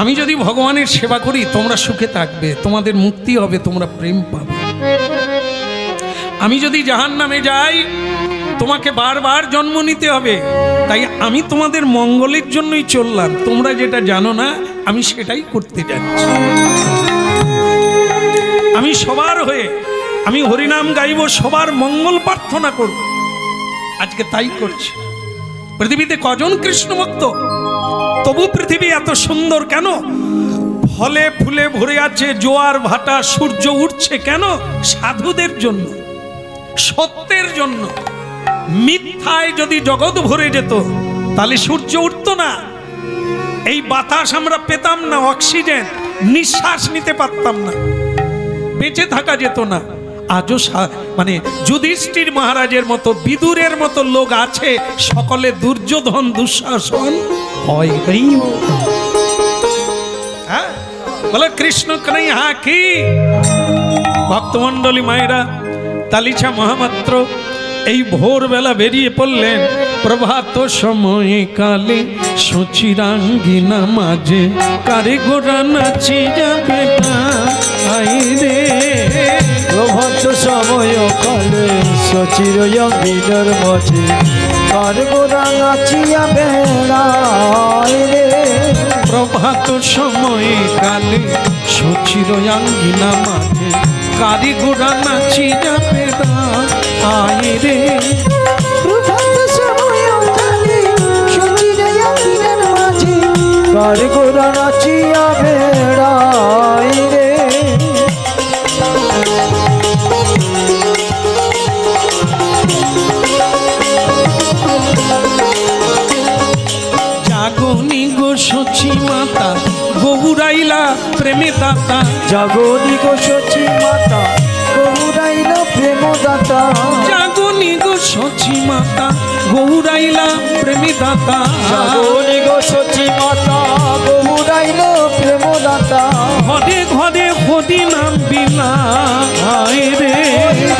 আমি যদি ভগবানের সেবা করি তোমরা সুখে থাকবে, তোমাদের মুক্তি হবে, তোমরা প্রেম পাবে। আমি যদি জাহান্নামে যাই তোমাকে বারবার জন্ম নিতে হবে। তাই আমি তোমাদের মঙ্গলের জন্যই চললাম, তোমরা যেটা জানো না আমি সেটাই করতে যাচ্ছি। আমি সবার হয়ে আমি হরিনাম গাইব, সবার মঙ্গল প্রার্থনা করব, আজকে তাই করছি। পৃথিবীতে কজন কৃষ্ণ ভক্ত? তবু পৃথিবী এত সুন্দর কেন? ফলে ফুলে ভরে আছে, জোয়ার ভাটা, সূর্য উঠছে কেন? সাধুদের জন্য, সত্যের জন্য। মিথ্যায় যদি জগৎ ভরে যেত তাহলে সূর্য উঠতো না, এই বাতাস আমরা পেতাম না, অক্সিজেন নিঃশ্বাস নিতে পারতাম না, বেঁচে থাকা যেত না। আজও মানে যুধিষ্ঠির মহারাজের মতো, বিদুরের মতো লোক আছে, সকলে দুর্যোধন দুঃশাসন হয়। হ্যাঁ, বলো কৃষ্ণ কানাইয়া কি। ভক্তমণ্ডলী মায়েরা, তালিছা মহামাত্র এই ভোরবেলা বেরিয়ে পড়লেন। প্রভাত সময়ে কালে সচিরাঙ্গিনা মাঝে কারে গোড়া নাচি যাবে না রে। প্রভাত সময় কালে সচির অঙ্গিনার মাঝে কার গোরা নাচিয়া বেড়ায় রে। প্রভাত সময়ে কালে সচির অঙ্গিনা মাঝে কারে গোড়া নাচি যাবে না রে। প্রভাত সময় কালে সচির অঙ্গিনার মাঝে কার গোরা নাচিয়া বেড়ায় রে। জাগনি গো সচি মাতা গৌরাইলা প্রেমে দাতা। জাগনি গো সচি মাতা গৌরাইলা প্রেম দাতা। জাগনি গো সচি মাতা গৌরাইলা প্রেমে দাতা। জাগনি গো সচি মাতা গৌরাইলা প্রেম দাতা। ঘরে ঘরে হরি নাম বিলায় রে।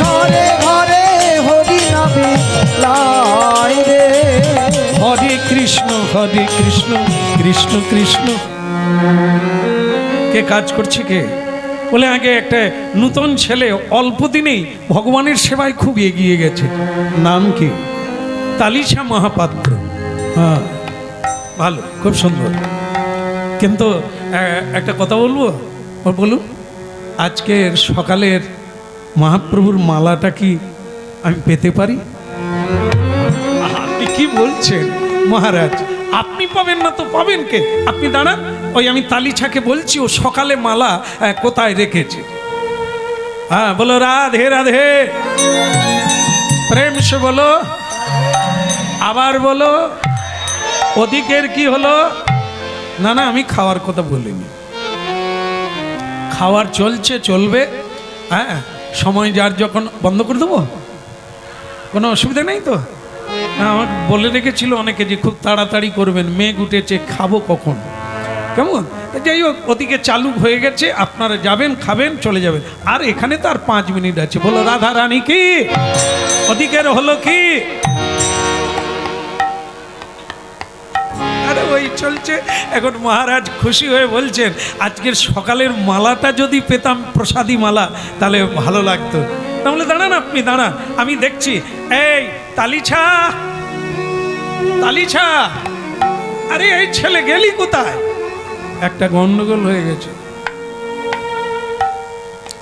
ঘরে ঘরে হরি নাম বিলায় রে। হরে কৃষ্ণ কৃষ্ণ কৃষ্ণ। কে কাজ করছে কে? বলে আগে একটা নূতন ছেলে অল্প দিনেই ভগবানের সেবায় খুব এগিয়ে গেছে। নাম কি? তালিছা মহাপাত্র। হ্যাঁ, ভালো, খুব সুন্দর। কিন্তু একটা কথা বলবো, বলুন, আজকের সকালের মহাপ্রভুর মালাটা কি আমি পেতে পারি? আপনি কি বলছেন মহারাজ? আপনি পাবেন না তো পাবেন কে? আপনি দাঁড়ান, ওই আমি তালিছাকে বলছি ও সকালে মালা কোথায় রেখেছে। হ্যাঁ, বলো রাধে রাধে, প্রেম সে বলো, আবার বলো। ওদিকের কি হলো? না না, আমি খাওয়ার কথা বলিনি। খাওয়ার চলছে, চলবে। হ্যাঁ, সময় যার যখন বন্ধ করে দেবো, কোনো অসুবিধা নেই তো? হ্যাঁ, আমাকে বলে রেখেছিল অনেকে যে খুব তাড়াতাড়ি করবেন, মেঘ উঠেছে, খাবো কখন, কেমন? যাই হোক, ওদিকে চালু হয়ে গেছে, আপনারা যাবেন, খাবেন, চলে যাবেন। আর এখানে তো আর 5 মিনিট আছে। বলো রাধা রানী কি? ওদিকের হলো কি? আরে ওই চলছে। এখন মহারাজ খুশি হয়ে বলছেন আজকের সকালের মালাটা যদি পেতাম, প্রসাদী মালা, তাহলে ভালো লাগতো। তাহলে দাঁড়ান, আপনি দাঁড়ান, আমি দেখছি। এই তালিছা, তালিছা, আরে এই ছেলে গেলি কোথায়? একটা গন্ডগোল হয়ে গেছে।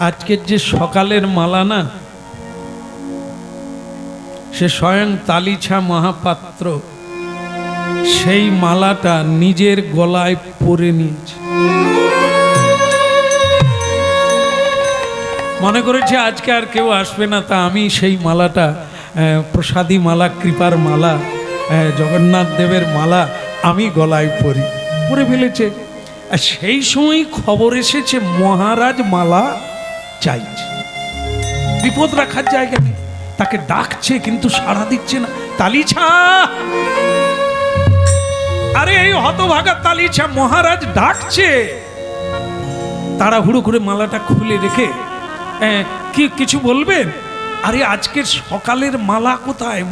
আজকের যে সকালের মালা না, সে স্বয়ং তালিছা মহাপাত্র সেই মালাটা নিজের গলায় পরে নিয়েছে। মনে করেছে আজকে আর কেউ আসবে না, তা আমি সেই মালাটা, প্রসাদী মালা, কৃপার মালা, জগন্নাথ দেবের মালা আমি গলায় পরে ফেলেছে। আর সেই সময় খবর এসেছে মহারাজ মালা চাইছে। বিপদ রাখার জায়গা নেই, তাকে ডাকছে কিন্তু সাড়া দিচ্ছে না। তালিছা, আরে এই হতভাগা তালিছা, মহারাজ ডাকছে। তাড়াহুড়ো করে মালাটা খুলে রেখে, কি কিছু বলবেন? আরে আজকের সকালের মালা কোথায়?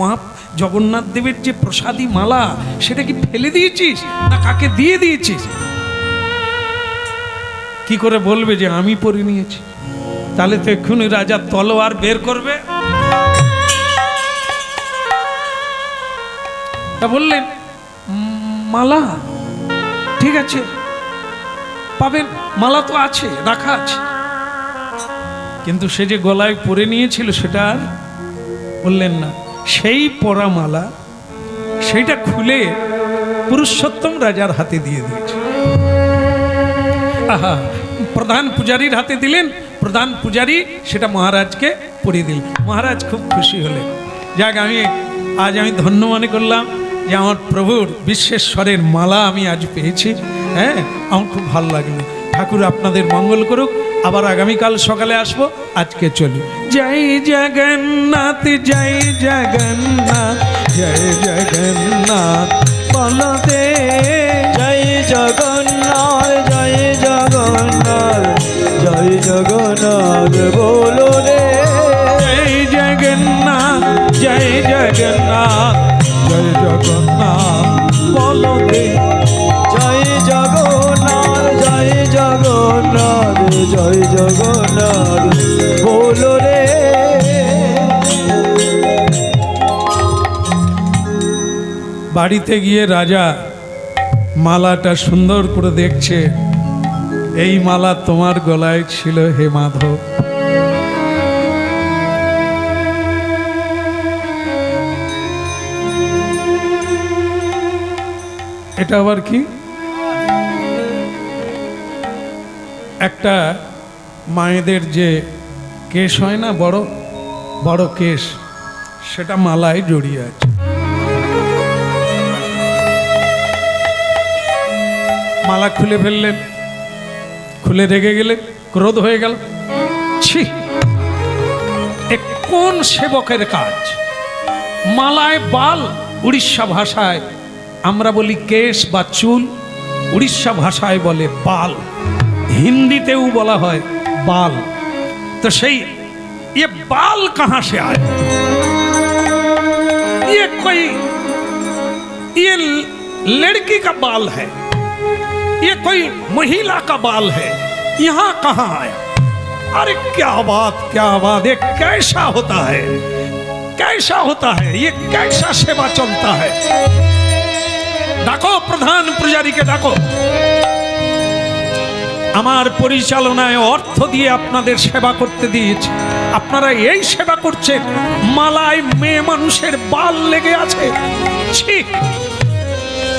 জগন্নাথ দেবের যে প্রসাদী মালা, সেটা কি ফেলে দিয়েছিস না কাকে দিয়ে দিয়েছিস? কি করে বলবে যে আমি পরে নিয়েছি? তাহলে তো এক্ষুনি রাজা তলোয়ার বের করবে। তা বললেন মালা ঠিক আছে পাবেন, মালা তো আছে, রাখা আছে, কিন্তু সে যে গলায় পরে নিয়েছিল সেটা আর বললেন না। সেই পরা মালা সেইটা খুলে পুরুষোত্তম রাজার হাতে দিয়ে দিয়েছে। আহা, প্রধান পূজারীর হাতে দিলেন, প্রধান পূজারী সেটা মহারাজকে পরিয়ে দিলেন। মহারাজ খুব খুশি হলেন। যাক, আজ আমি ধন্য মনে করলাম যে আমার প্রভুর বিশ্বেশ্বরের মালা আমি আজ পেয়েছি। হ্যাঁ, আমার খুব ভালো লাগলো। ঠাকুর আপনাদের মঙ্গল করুক। আবার আগামীকাল সকালে আসবো। আজকে চলি। জয় জগন্নাথ, জয় জগন্নাথ, জয় জগন্নাথ বলদে, জয় জগন্নাথ, জয় জগন্নাথ, জয় জগন্নাথ বলো রে। জয় জগন্নাথ, জয় জগন্নাথ, জয় জগন্নাথ বলদে, জয় জগন্নাথ, জয় জগন্নাথ, জয় জগন্নাথ বলো রে। বাড়িতে গিয়ে রাজা মালাটা সুন্দর করে দেখছে। এই মালা তোমার গলায় ছিল হে মাধব। এটা আবার কি? একটা মায়েদের যে কেশ হয় না, বড় বড় কেশ, সেটা মালায় জড়িয়ে আছে। মালা খুলে ফেললেন, খুলে রেগে গেলেন, ক্রোধ হয়ে গেল। ছি, এ কোন সেবকের কাজ? মালায় বাল, উড়িষ্যা ভাষায় আমরা বলি কেশ বা চুল, উড়িষ্যা ভাষায় বলে বাল, হিন্দিতেও বলা হয় बाल। तो सही, ये बाल कहां से आए? ये कोई ये लड़की का बाल है, ये कोई महिला का बाल है, यहां कहां आया? अरे क्या बात ये कैसा होता है, कैसा होता है, ये कैसा सेवा चलता है? डाको प्रधान पुजारी के डाको। আমার পরিচালনায় অর্থ দিয়ে আপনাদের সেবা করতে দিয়েছি, আপনারা এই সেবা করছেন, মালায় মেয়ে মানুষের বাল লেগে আছে। ছি,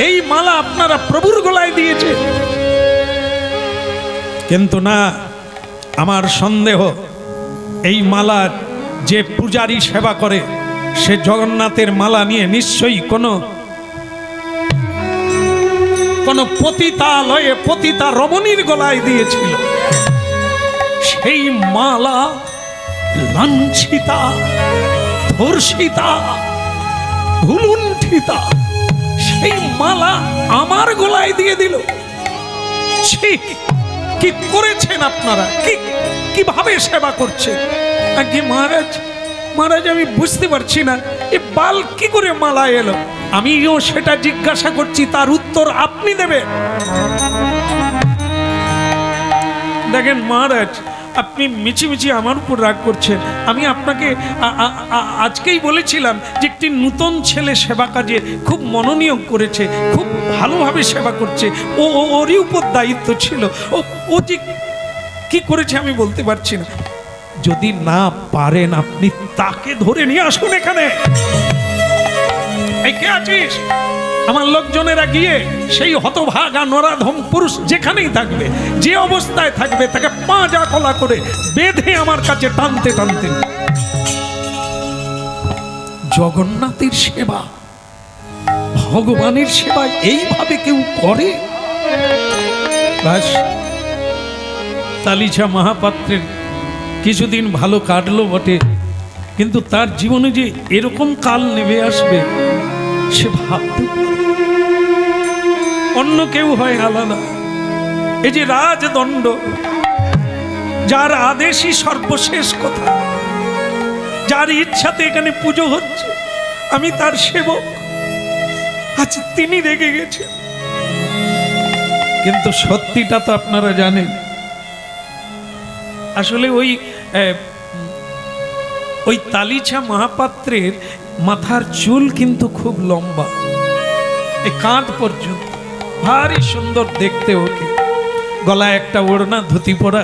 এই মালা আপনারা প্রভুর গলায় দিয়েছে। কিন্তু না, আমার সন্দেহ এই মালা যে পূজারী সেবা করে সে জগন্নাথের মালা নিয়ে নিশ্চয়ই কোনো পতিতালয়ে পতিতা রমণীর গলায় দিয়েছিল। সেই মালা লাঞ্ছিতা, ধর্ষিতা, ভুলুণ্ঠিতা সেই মালা আমার গলায় দিয়ে দিল। কি করেছেন আপনারা? কিভাবে সেবা করছেন? আগে মহারাজ আমি বুঝতে পারছি না এ বাল কি করে মালা এলো। আমিও সেটা জিজ্ঞাসা করছি, তার উত্তর আপনি দেবেন। দেখেন মহারাজ, আপনি মিছিমিছি আমার উপর রাগ করছেন। আমি আপনাকে আজকেই বলেছিলাম যে একটি নূতন ছেলে সেবা কাজে খুব মনোনিয়োগ করেছে, খুব ভালোভাবে সেবা করছে, ওরই উপর দায়িত্ব ছিল। ও যে কি করেছে আমি বলতে পারছি না। যদি না পারেন আপনি তাকে ধরে নিয়ে আসুন এখানে। এই কে আছিস? আমার লোকজনেরা গিয়ে সেই হতভাগা নরাধম পুরুষ যেখানেই থাকবে, যে অবস্থায় থাকবে, তাকে পাঁজা কলা করে বেঁধে আমার কাছে টানতে টানতে। জগন্নাথের সেবা, ভগবানের সেবা এইভাবে কেউ করে? ব্যাস, তালিছা মহাপাত্রের কিছুদিন ভালো কাটলো বটে, কিন্তু তার জীবনে যে এরকম কাল নেমে আসবে সে ভাবতে। অন্য কেউ হয় আলাদা। এই যে রাজদণ্ড, যার আদেশই সর্বশেষ কথা, যার ইচ্ছাতে এখানে পুজো হচ্ছে, আমি তার সেবক, আজ তিনি রেগে গেছেন। কিন্তু সত্যিটা তো আপনারা জানেন, আসলে ওই তালিছা মহাপাত্রের মাথার চুল কিন্তু খুব লম্বা, এই কাঁধ পর্যন্ত, ভারী সুন্দর দেখতে ওকে। গলায় একটা ওড়না, ধুতি পরা,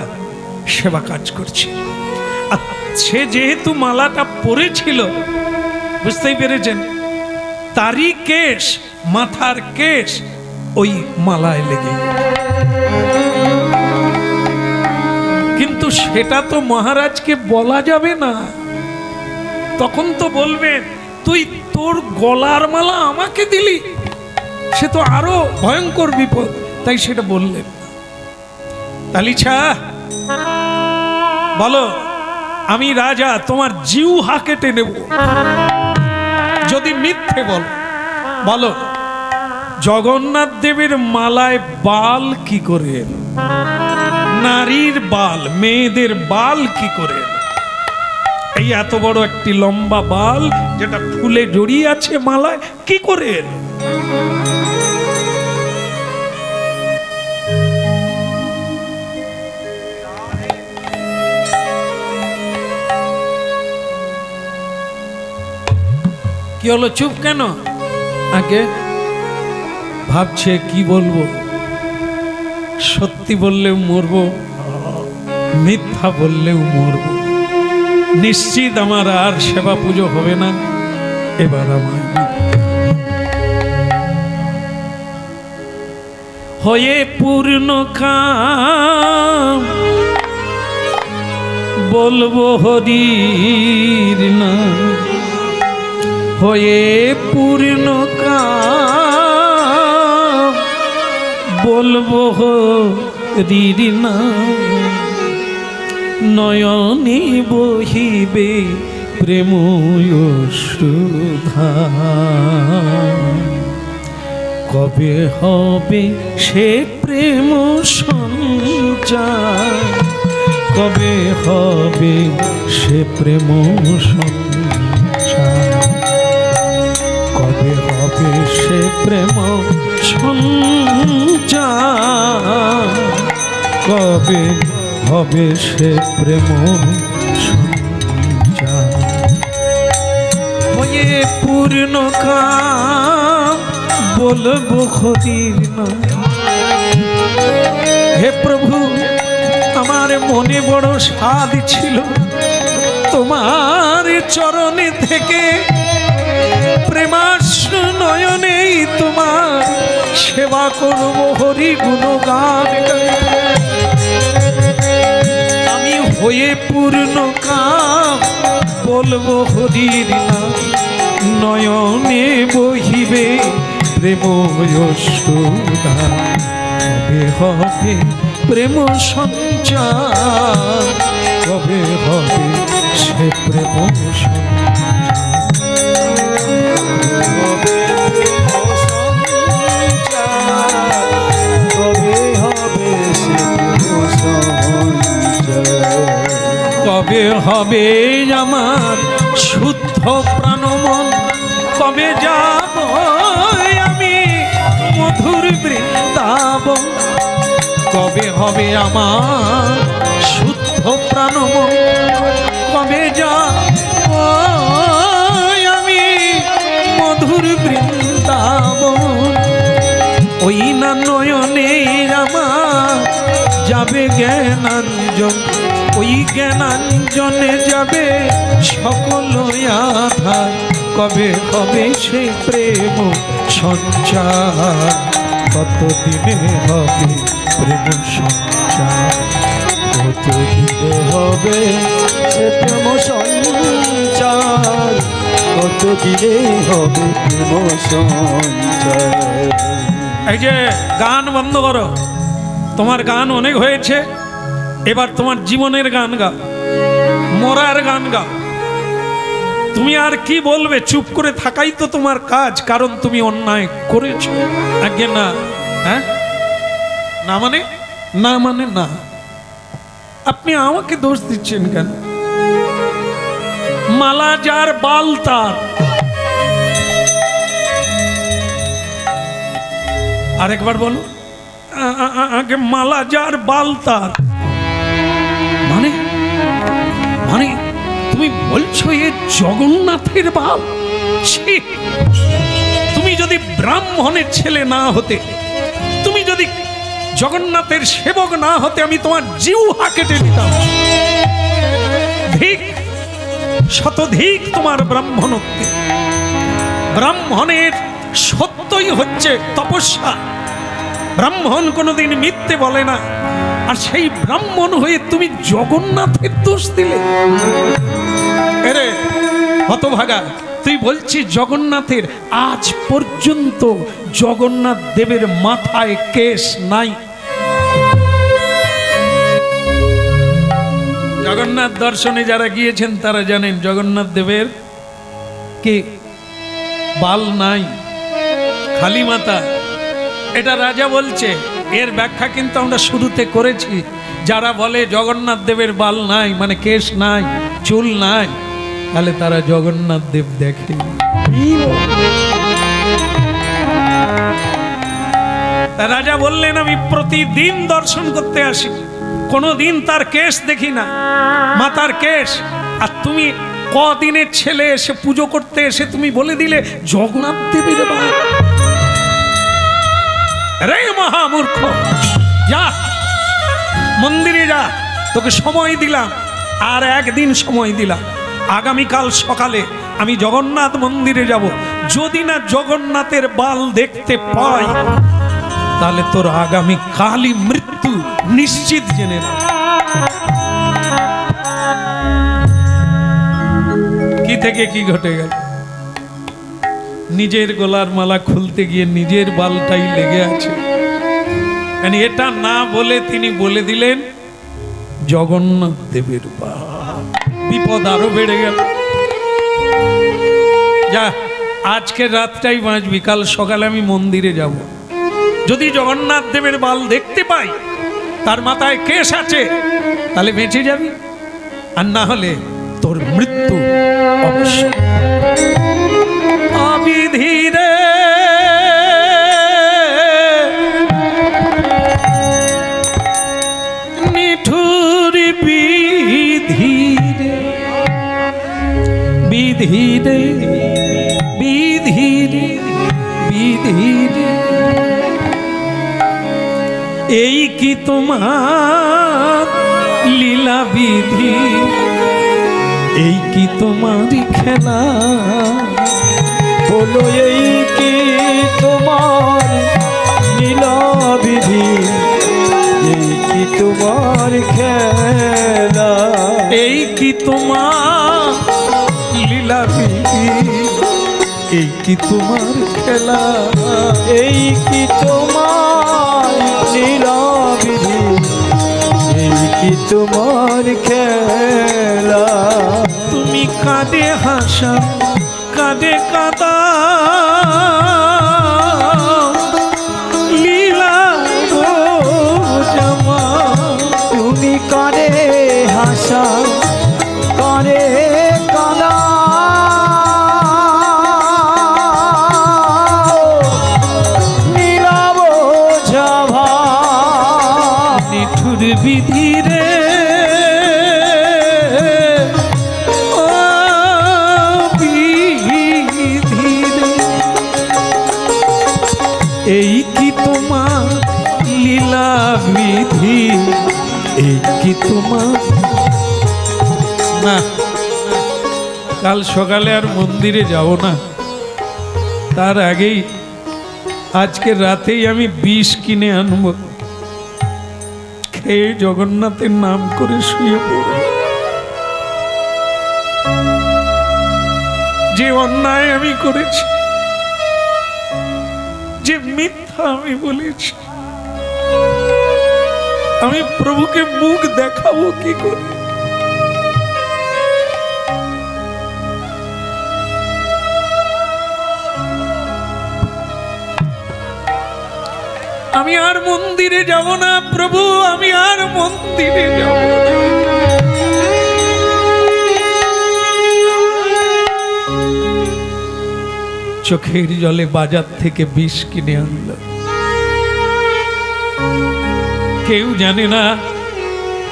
সেবা কাজ করছে। আর সে যেহেতু মালাটা পরেছিল, বুঝতেই পেরেছেন, তারই কেশ, মাথার কেশ ওই মালায় লেগে। কিন্তু সেটা তো মহারাজকে বলা যাবে না, তখন তো বলবেন তুই তোর গলার মালা আমাকে দিলি, সে তো আরো ভয়ঙ্কর বিপদ, তাই সেটা বললেন। তালিছা বলো, আমি রাজা, তোমার জিহ্বা কেটে নেব যদি মিথ্যে বলো। বলো, জগন্নাথ দেবের মালায় বাল কি করে এলো? নারীর বাল, মেয়েদের বাল কি করে এলো? এই এত বড় একটি লম্বা বাল যেটা ফুলে জড়িয়ে আছে মালায়, কি করে এলো? কি হলো, চুপ কেন? আগে ভাবছে কি বলবো, সত্যি বললেও মরবো, মিথ্যা বললেও মরবো, নিশ্চিত আমার আর সেবা পুজো হবে না, এবার আমার হয়ে পূর্ণ কাম বলবো হরির নাম, হয়ে পূর্ণ কাম বলবো হরির নাম, নয়নে বহিবে প্রেম সুধা, কবে হবে সে প্রেম সঞ্চার, কবে হবে সে প্রেম সঞ্চার, কবে হবে সে প্রেম সঞ্চার, কবে হবে সে প্রেম সঞ্চার, হয়ে পূর্ণ কাম বলবো হরির নাম। হে প্রভু, আমার মনে বড় স্বাদ ছিল তোমার চরণে থেকে, প্রেমাশ্রু নয়নেই তোমার সেবা করব, হরি গুণগান আমি হয়ে পূর্ণ কাম বলবো হরির নাম, নয়নে বহিবে প্রেম সুধা, কবে হবে প্রেম সঞ্চার, কবে হবে সে প্রেম সঞ্চার, কবে হবে সে প্রেম সঞ্চার, কবে হবে আমার শুদ্ধ প্রাণমন, কবে যাব আমি মধুর বৃন্দাবন, কবে হবে আমার শুদ্ধ প্রাণমন, কবে যাব আমি মধুর বৃন্দাবন, ওই না নয়নে আমার যাবে জ্ঞানাঞ্জন, ওই জ্ঞানাঞ্জনে যাবে সকল আধার, কবে হবে সে প্রেম সঞ্চার, কতদিনে হবে প্রেম সঞ্চার, কতদিনে হবে সে প্রেম সঞ্চার, কতদিনে হবে প্রেম সঞ্চার। এই যে গান বন্ধ করো, তোমার গান অনেক হয়েছে, এবার তোমার জীবনের গান গাও, মরার গান গাও। তুমি আর কি বলবে, চুপ করে থাকাই তো তোমার কাজ, কারণ তুমি অন্যায় করেছো। আগে না, হ্যাঁ, না মানে না, মানে না। আপনি আমাকে দোষ দিচ্ছেন কেন? মালা যার বাল তার, আরেকবার বলো, আগে মালা যার বাল তার, মানে মানে তুমি বলছো এ জগন্নাথের বাল? ছি! তুমি যদি ব্রাহ্মণের ছেলে না হতে, তুমি যদি জগন্নাথের সেবক না হতে, আমি তোমার জিহ্বা কেটে দিতাম। ধিক, শতধিক তোমার ব্রাহ্মণত্বে। ব্রাহ্মণের সত্যই হচ্ছে তপস্যা। ব্রাহ্মণ কোনোদিন মিথ্যে বলে না। আর সেই ব্রাহ্মণ হয়ে তুমি জগন্নাথের দোষ দিলে। এরে হতভাগা, তুই বলছিস জগন্নাথের, আজ পর্যন্ত জগন্নাথ দেবের মাথায় কেশ নাই। জগন্নাথ দর্শনে যারা গিয়েছেন তারা জানেন জগন্নাথ দেবের কে বাল নাই, খালি মাথা। এটা রাজা বলছে। এর ব্যাখ্যা কিন্তু আমরা শুরুতে করেছি। যারা বলে জগন্নাথ দেবের বাল নাই, মানে কেশ নাই, চুল নাই, তাহলে তারা জগন্নাথ দেব দেখে। রাজা বললেন আমি প্রতিদিন দর্শন করতে আসি, কোনোদিন তার কেশ দেখি না, মাথার কেশ। আর তুমি কদিনের ছেলে এসে পুজো করতে এসে তুমি বলে দিলে জগন্নাথ দেবের বাল। রে মহামূর্খ, যা মন্দিরে যা, তোকে সময় দিলাম, আর একদিন সময় দিলাম। আগামীকাল সকালে আমি জগন্নাথ মন্দিরে যাব। যদি না জগন্নাথের বাল দেখতে পাই, তাহলে তোর আগামী কালই মৃত্যু নিশ্চিত, জেনে না। কি থেকে কি ঘটে গেল? নিজের গলার মালা খুলতে গিয়ে নিজের বালটাই লেগে আছে। এটা না বলে তিনি বলে দিলেন জগন্নাথ দেবের বাল। বিপদ আরো বেড়ে গেল। যা, আজকে রাতটাই বাঁচবি, কাল সকালে আমি মন্দিরে যাব। যদি জগন্নাথ দেবের বাল দেখতে পাই, তার মাথায় কেশ আছে, তাহলে বেঁচে যাবি, আর না হলে তোর মৃত্যু অবশ্যই। অবিধিরে নিঠুর বিধিরে, বিধিরে বিধিরে বিধিরে, এই কি তোমার লীলা বিধি, এই কি তোমার খেলা? বলো এই কি তোমার লীলা বিধি, এই কি তোমার খেলা? এই কি তোমার লীলা বিধি, এই কি তোমার খেলা? এই কি তোমার লীলা বিধি, এই কি তোমার খেলা? তুমি কাঁদে হাসা, কাঁদে কাদা, লীলা গো জামা। তুমি কানে হাসা, কানে কাদা, লীলা বোঝা ভার। নিঠুর বিধিরে এই কি তোমার লীলা বিধি, এই কি তোমার। না, কাল সকালে আর মন্দিরে যাব না। তার আগেই আজকে রাতেই আমি বিষ কিনে আনব, খেয়ে জগন্নাথের নাম করে শুয়ে পড়ব। যে অন্যায় আমি করেছি, যে মিথ্যা আমি বলেছি, আমি প্রভুকে মুখ দেখাবো কি করে? আমি আর মন্দিরে যাব না প্রভু, আমি আর মন্দিরে যাব না। চোখের জলে বাজার থেকে বিষ কিনে আনলো। কেউ জানে না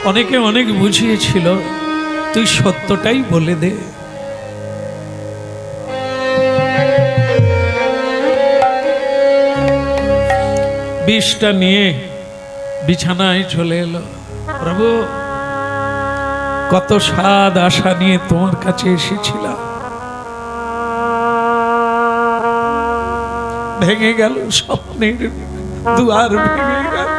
অনেকে অনেক বুঝিয়েছিল, তুই সত্যটাই বলে দে। বিষটা নিয়ে বিছানায় চলে এলো। প্রভু, কত স্বাদ আশা নিয়ে তোমার কাছে এসেছিলাম, ভেঙে গেল, স্বপ্নের দুয়ার ভেঙে গেল।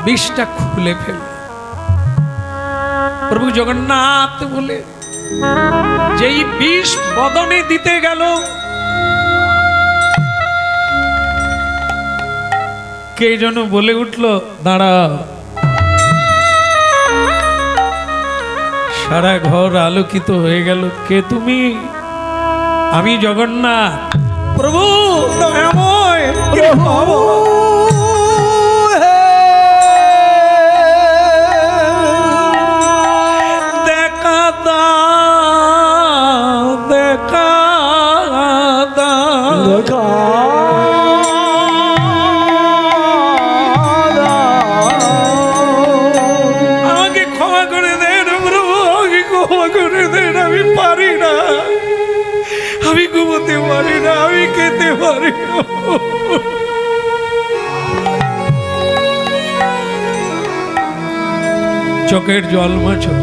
বিষটা খুলে ফেল। প্রভু জগন্নাথ বলে যেই বিষ বদনে দিতে গেল, কে যেন বলে উঠল, দাঁড়া। সারা ঘর আলোকিত হয়ে গেল। কে তুমি? আমি জগন্নাথ। প্রভু দয়াময়, প্রভু দেখা দাও, দেখা দাও। আমাকে ক্ষমা করে দেন প্রভু, আমাকে ক্ষমা করে দেন। আমি পারি না, আমি ঘুমোতে পারি না, আমি খেতে পারি না। চোখের জল মোছো,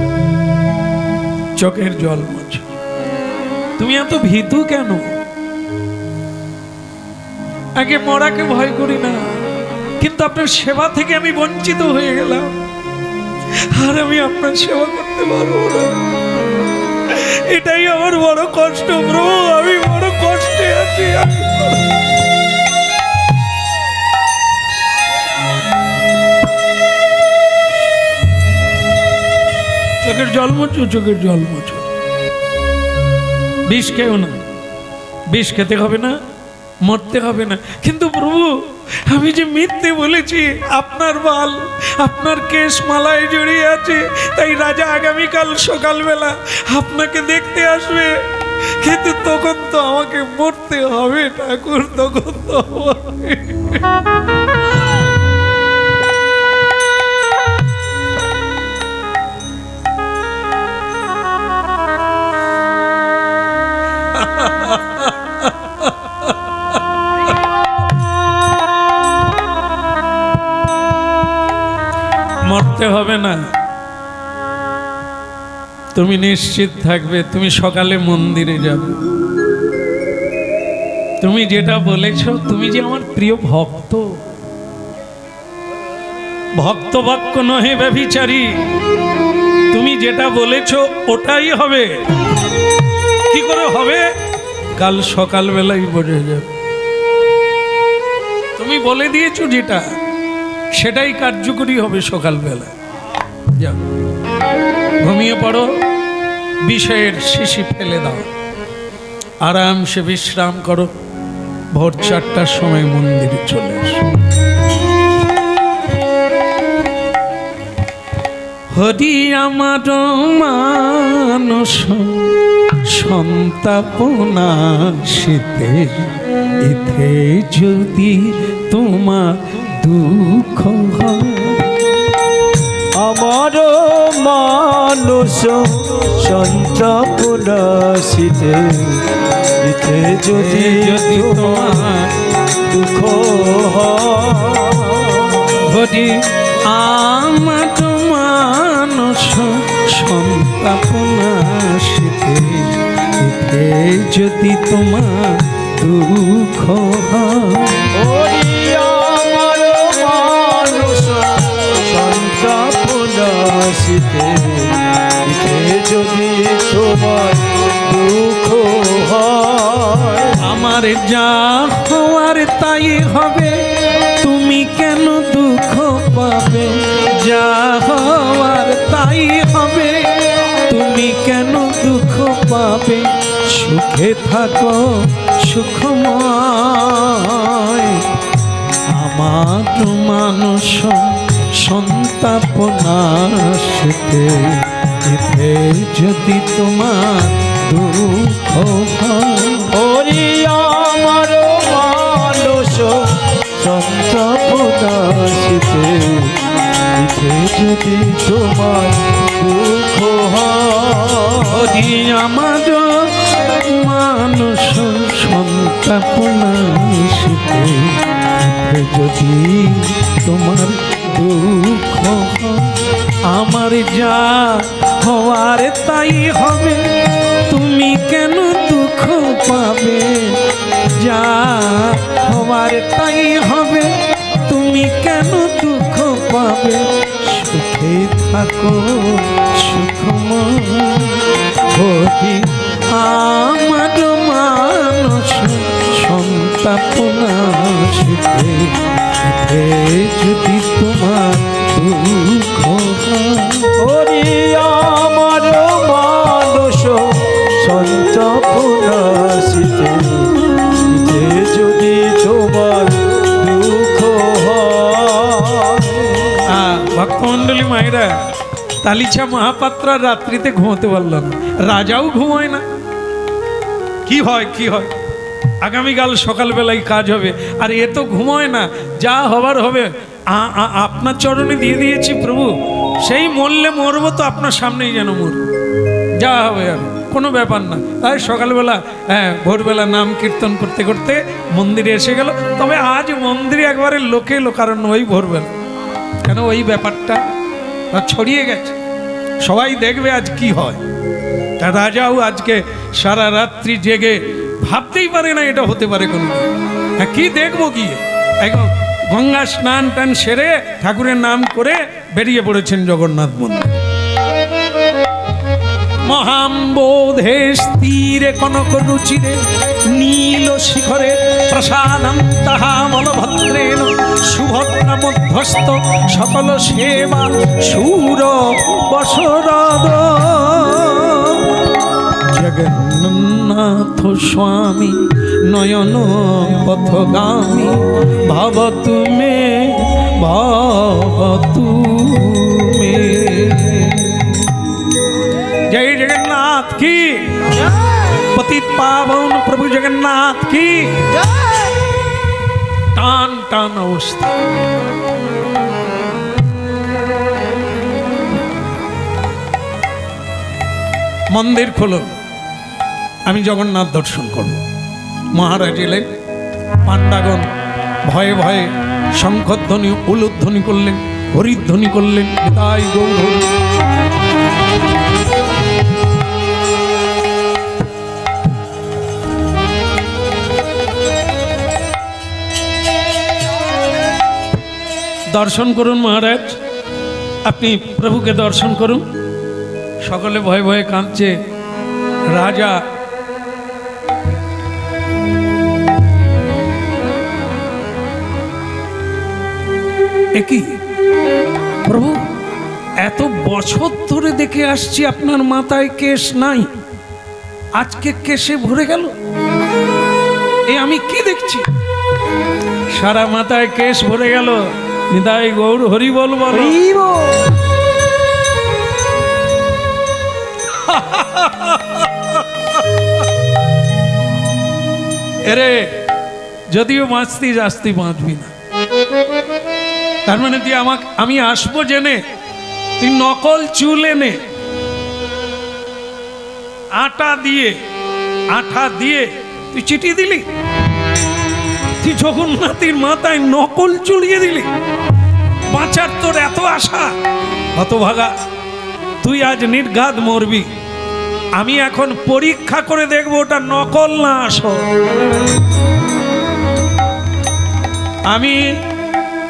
চোখের জল মোছো। তুমি এত ভীতু কেন? আগে মরাকে ভয় করি না, কিন্তু আপনার সেবা থেকে আমি বঞ্চিত হয়ে গেলাম, আর আমি আপনার সেবা করতে পারবো না। এটাই আমার বড় কষ্ট প্রভু, আমি বড় কষ্টে আছি। চোখের জল মোছো, চোখের জল মোছো। বিষ খেও না, বিষ খেতে হবে না, মরতে হবে না। কিন্তু প্রভু, আমি যে মিথ্যে বলেছি, আপনার বাল, আপনার কেশ মালায় জড়িয়ে আছে, তাই রাজা আগামীকাল সকালবেলা আপনাকে দেখতে আসবে। কিন্তু তখন তো আমাকে মরতে হবে ঠাকুর, তখন তো হবে। মরতে হবে না, তুমি নিশ্চিত থাকবে। তুমি সকালে মন্দিরে যাবে। তুমি যেটা বলেছ, তুমি যে আমার প্রিয় ভক্ত, ভক্ত বাক্য নহে ব্যভিচারী, তুমি যেটা বলেছ ওটাই হবে। কি করে হবে? কাল সকালবেলাই বোঝা যাবে। তুমি বলে দিয়েছো যেটা, সেটাই কার্যকরী হবে সকালবেলা। যাও, ঘুমিয়ে পড়ো, বিষয়ের শিশি ফেলে দাও, আরামসে বিশ্রাম করো। ভোর 4টার সময় মন্দিরে চলে এসো। হরি আমার মানস সন্তাপনা শীতে, ইথে যদি তোমার দুঃখ হয়। আমার মানুষ সন্তাপনা শীতে, ইথে যদি তোমার দুঃখ হরি আমার মানুষ সন্তাপনা শীতে, ইথে যদি তোমার দুঃখ হয়। আমার মানুষ সন্তাপনা শীতে, ইথে যদি তোমার দুঃখ হয়। আমার যা হওয়ার তাই হবে, তুমি কেন দুঃখ পাবে? যা হওয়ার তাই হবে, তুমি কেন দুঃখ পাবে? সুখে থাকো সুখময়। আমার মানুষ সন্তাপনা শীতে, ইথে যদি তোমার দুঃখ ওরে আমার মানস সন্তপনাশিতে মিথে যদি তোমার দুঃখ হরি আমার মানুষ সন্তাপনা শীতে যদি তোমার দুঃখ আমার যা হওয়ার তাই হবে, তুমি কেন দুঃখ পাবে? যা হওয়ার তাই হবে, তুমি কেন দুঃখ পাবে? সুখে থাকো সুখময় হরি আমার মানুষ সন্তাপনা শীতে যদি তোমার দুঃখ ওরে আমার মানস সন্তপনাশিতে মিথে যদি তোমার দুঃখ ভক্তমন্ডলী মায়েরা, তালিছা মহাপাত্রা রাত্রিতে ঘুমোতে পারল না, রাজাও ঘুমায় না। কি হয় কি হয়, আগামীকাল সকালবেলায় কাজ হবে, আর এ তো ঘুমোয় না। যা হবার হবে, আপনার চরণে দিয়ে দিয়েছি প্রভু, সেই মরলে মরবো তো আপনার সামনেই যেন মর, যা হবে আর কোনো ব্যাপার না। তাই সকালবেলা ভোরবেলা নাম কীর্তন করতে করতে মন্দিরে এসে গেল। তবে আজ মন্দিরে একবারে লোকে লোকারণ্য, ওই ভোরবেলা, কেন ওই ব্যাপারটা ছড়িয়ে গেছে, সবাই দেখবে আজ কি হয়। তা রাজাও আজকে সারা রাত্রি জেগে ভাবতেই পারে না এটা হতে পারে কোনো। কি দেখবো গিয়ে, এখন গঙ্গা স্নান টান সেরে ঠাকুরের নাম করে বেরিয়ে পড়েছেন জগন্নাথ মন্দির। মহাম্বোধে স্থিরে কনক রুচিরে নীল শিখরে প্রসাদম তাহা বলভদ্রেণ সুভদ্রা মধ্যস্থ সকল সেবা সুর বসরদ জগন্নাথ স্বামী নয়ন পথগামী ভাব তুমে जय जगन्नाथ की, पतित पावन प्रभु जगन्नाथ की टान टान अवस्था। मंदिर खोलो, আমি জগন্নাথ দর্শন করব। মহারাজ এলেন, পাণ্ডাগণ ভয়ে ভয়ে শঙ্খধ্বনি উলুধ্বনি করলেন, হরিধ্বনি করলেন, তাই গৌর হরি। দর্শন করুন মহারাজ, আপনি প্রভুকে দর্শন করুন। সকলে ভয়ে ভয়ে কাঁদছে। রাজা একই প্রভু, এত বছর ধরে দেখে আসছি আপনার মাথায় কেশ নাই, আজকে কেশে ভরে গেল, এ আমি কি দেখছি? সারা মাথায় কেশ ভরে গেল, নিতাই গৌর হরি বল বল। এরে যদিও বাঁচতি যাস্তি বাঁচবি না, তার মানে তুই আমি আসবো জেনে তুই নকল চুল এনে আঠা দিয়ে তুই চিঠি দিলি, তুই জগন্নাথের মাথায় নকল চুলিয়ে দিলি, বাঁচার তোর এত আশা, হতভাগা তুই আজ নির্ঘাত মরবি। আমি এখন পরীক্ষা করে দেখবো ওটা নকল না আসল। আমি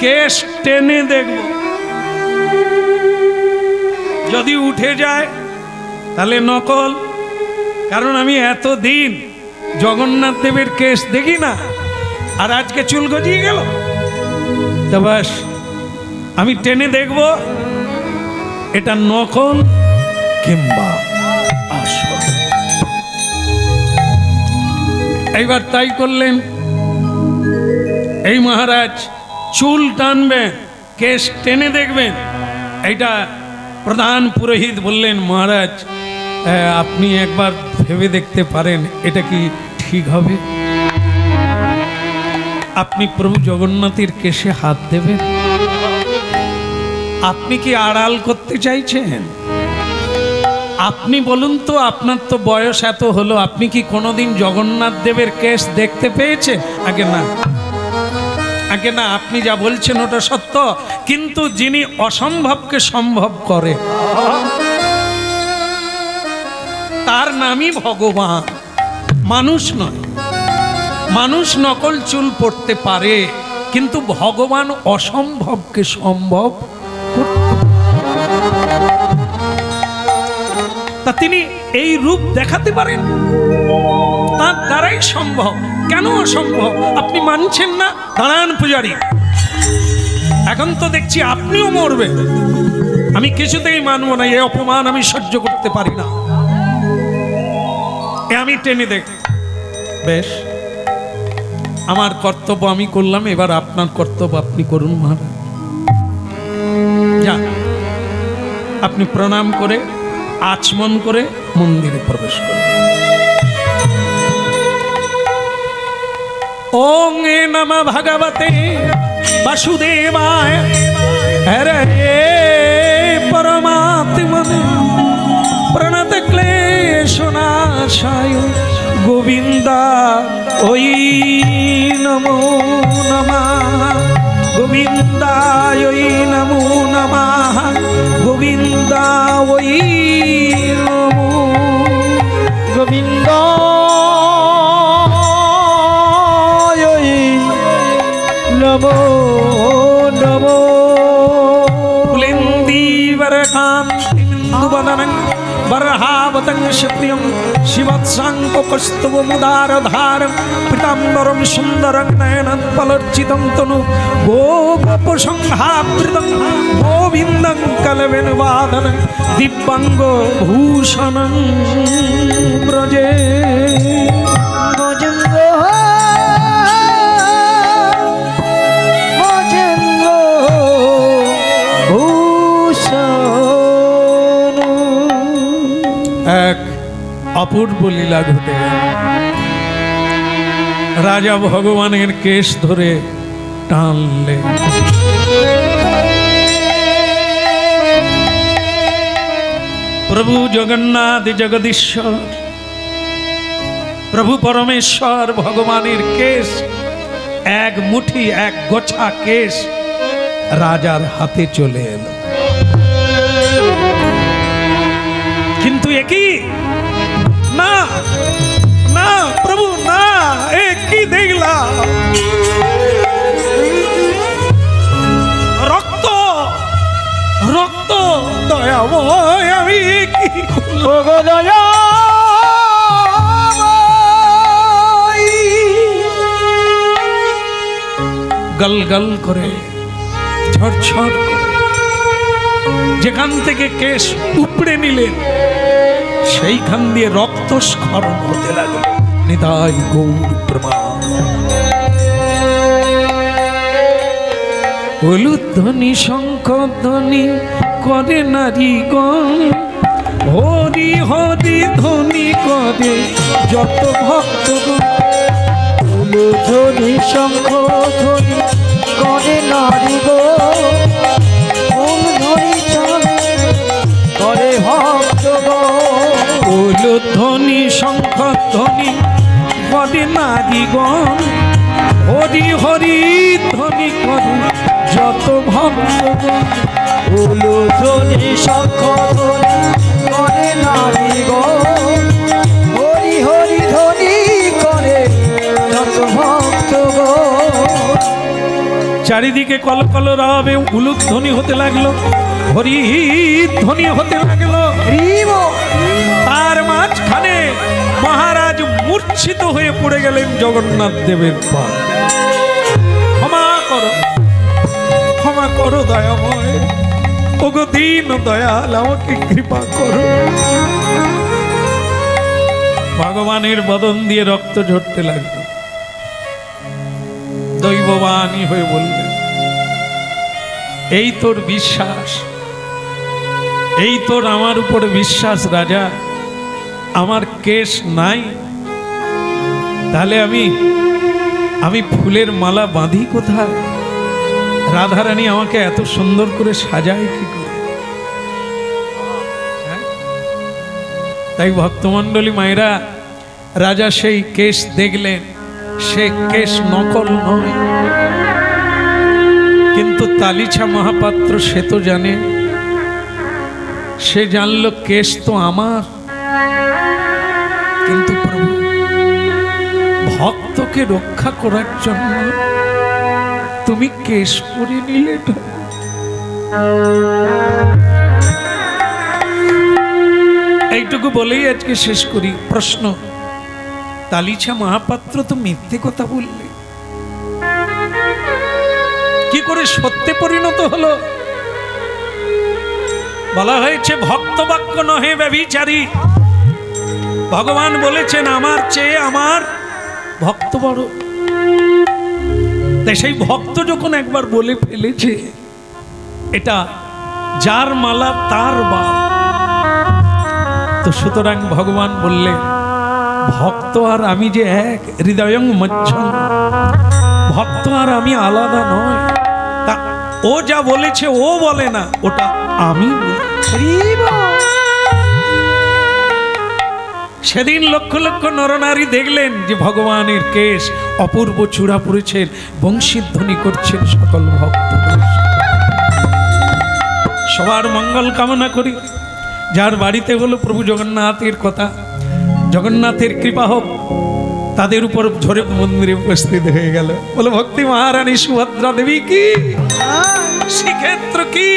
কেশ টেনে দেখব, যদি উঠে যায় তাহলে নকল, কারণ আমি এতদিন জগন্নাথ দেবের কেশ দেখি না, আর আজকে চুল গজিয়ে গেল, তা বাস আমি টেনে দেখব এটা নকল কিংবা আসল। এইবার তাই করলেন। এই মহারাজ চুল টানবেন, কেশ টেনে দেখবেন। এইটা প্রধান পুরোহিত বললেন, মহারাজ আপনি একবার ভেবে দেখতে পারেন এটা কি ঠিক হবে? আপনি প্রভু জগন্নাথের কেশে হাত দেবেন? আপনি কি আড়াল করতে চাইছেন? আপনি বলুন তো, আপনার তো বয়স এত হলো, আপনি কি কোনোদিন জগন্নাথ দেবের কেশ দেখতে পেয়েছেন? আগে না, আগে না। আপনি যা বলছেন ওটা সত্য, কিন্তু যিনি অসম্ভবকে সম্ভব করে তার নামই ভগবান, মানুষ নয়। মানুষ নকল চুল পড়তে পারে, কিন্তু ভগবান অসম্ভবকে সম্ভব তা তিনি এই রূপ দেখাতে পারেন, তার দ্বারাই সম্ভব। কেন অসম্ভব আপনি মানছেন না? দাঁড়ান পূজারী, এখন তো দেখছি আপনিও মরবেন। আমি কিছুতেই মানবো না, এই অপমান আমি সহ্য করতে পারি না। আমি টেনে দেখ, বেশ আমার কর্তব্য আমি করলাম, এবার আপনার কর্তব্য আপনি করুন মহারাজ। যান, আপনি প্রণাম করে আচমন করে মন্দিরে প্রবেশ করুন। ওং নমঃ ভগবতে বাসুদেবায় হরে পরমাত্মনে প্রণত ক্লেশনাশায় গোবিন্দা ওই নমো নমঃ, গোবিন্দায় ওই নমো নমঃ, গোবিন্দা ওই নমো, গোবিন্দ নমো নমো। কুলেন্দীবরকান্তিবদনং বরহাবতং শ্রিয়ং শিবৎসাঙ্কৌস্তবমুদারধারং পীতাম্বরং সুন্দরং নয়নোৎপলর্চিতং তনু গোপসংহাবৃতং গোবিন্দং কলবেনুবাদনং দিব্যাঙ্গ ভূষণং ব্রজে। এক অপূর্ব লীলা ঘটে গেল। রাজা ভগবানের কেশ ধরে টানলে, প্রভু জগন্নাথ জগদীশ্বর, প্রভু পরমেশ্বর ভগবানের কেশ, এক মুঠি এক গোছা কেশ রাজার হাতে চলে এলো। কিন্তু একই না, না প্রভু না, এ কি দেখলাম? রক্ত, রক্ত, দয়াময় আমি কি দয়া গল গল করে ঝরঝর করে যেখান থেকে কেশ উপড়ে নিলেন সেইখান দিয়ে রক্ত স্খলন হতে লাগলো। নিতাই গৌর প্রমাণ। হলুদ ধ্বনি শঙ্খ ধ্বনি করে নারীগণ, হরি হরি ধ্বনি করে যত ভক্তগণ। ধ্বনি শঙ্খ ধ্বনি করে নারীগণ, ফুল ধরি চলে করে ভক্তগণ। ধ্বনি শঙ্খ ধ্বনি করে নারীগণ, হরি হরি ধ্বনি করে যত ভক্তগণ। ধ্বনি শঙ্খ ধ্বনি করে নারীগণ, হরি হরি ধ্বনি করে যত ভক্তগণ। চারিদিকে কলকল রবে উলুধ্বনি হতে লাগলো, হরি ধ্বনি হতে লাগলো। তার মাঝখানে মহারাজ মূর্ছিত হয়ে পড়ে গেলেন জগন্নাথ দেবের পা। ক্ষমা করো, ক্ষমা করো দয়াময়, ওগো দীন দয়াল, আমাকে কৃপা করো। ভগবানের বদন দিয়ে রক্ত ঝরতে লাগলো। দৈববাণী হয়ে বললেন, এই তোর বিশ্বাস, এই তোর আমার উপরে বিশ্বাস রাজা, আমার কেশ নাই, তাহলে আমি ফুলের মালা বাঁধি কোথায়? রাধারানী আমাকে এত সুন্দর করে সাজায় কি করে? হ্যাঁ? তাই ভক্তমণ্ডলী মায়েরা, রাজা সেই কেশ দেখলেন, সে কেশ নকল নয়, কিন্তু তালিছা মহাপাত্র সে তো জানে, সে জানল কেশ তো আমার, কিন্তু প্রভু ভক্তকে রক্ষা করার জন্য তুমি কেশ পরে নিলে। এইটুকু বলেই আজকে শেষ করি। প্রশ্ন, তালিছা মহাপাত্র তো মিথ্যে কথা বললে, কি করে সত্যে পরিণত হলো? বলা হয়েছে ভক্ত বাক্য নহে ব্যভিচারী। ভগবান বলেছেন আমার চেয়ে আমার ভক্ত বড়। তাই সেই ভক্ত যখন একবার বলে ফেলেছে এটা যার মালা তার বাপ, তো সুতরাং ভগবান বললেন ভক্ত আর আমি যে এক, হৃদয়ং মজ্জং, ভক্ত আর আমি আলাদা নয়। তা ও যা বলেছে ও বলে না, ওটা আমি বলি। সেদিন লক্ষ লক্ষ নরনারী দেখলেন যে ভগবানের কেশ অপূর্ব চূড়া পড়েছেন, বংশীধ্বনি করছেন সকল ভক্ত। সবার মঙ্গল কামনা করি। যার বাড়িতে হলো প্রভু জগন্নাথের কথা, জগন্নাথের কৃপা হোক, তাদের উপর ঝরে মন্দিরে উপস্থিত হয়ে গেল। বলে ভক্তি মহারানী সুভদ্রা দেবী কি, শ্রীক্ষেত্র কি,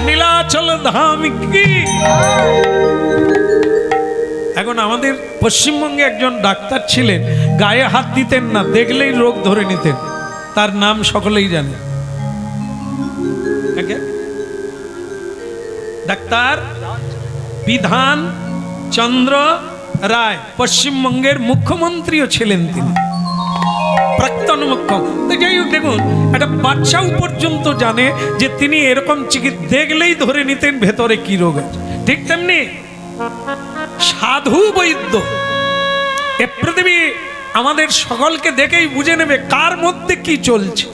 নীলাচল ধাম কি। এখন আমাদের পশ্চিমবঙ্গে একজন ডাক্তার ছিলেন, গায়ে হাত দিতেন না, দেখলেই রোগ ধরে নিতেন। তার নাম সকলেই জানে, ডাক্তার বিধান চন্দ্র রায়। পশ্চিমবঙ্গের মুখ্যমন্ত্রীও ছিলেন তিনি, প্রাক্তন মুখ্যমন্ত্রী। যাই হোক, দেখুন একটা বাচ্চাও পর্যন্ত জানে যে তিনি এরকম চিকিৎসা দেখলেই ধরে নিতেন ভেতরে কি রোগ আছে। ঠিক তেমনি সাধু বৈদ্য, এ পৃথিবী আমাদের সকলকে দেখেই বুঝে নেবে কার মধ্যে কি চলছে,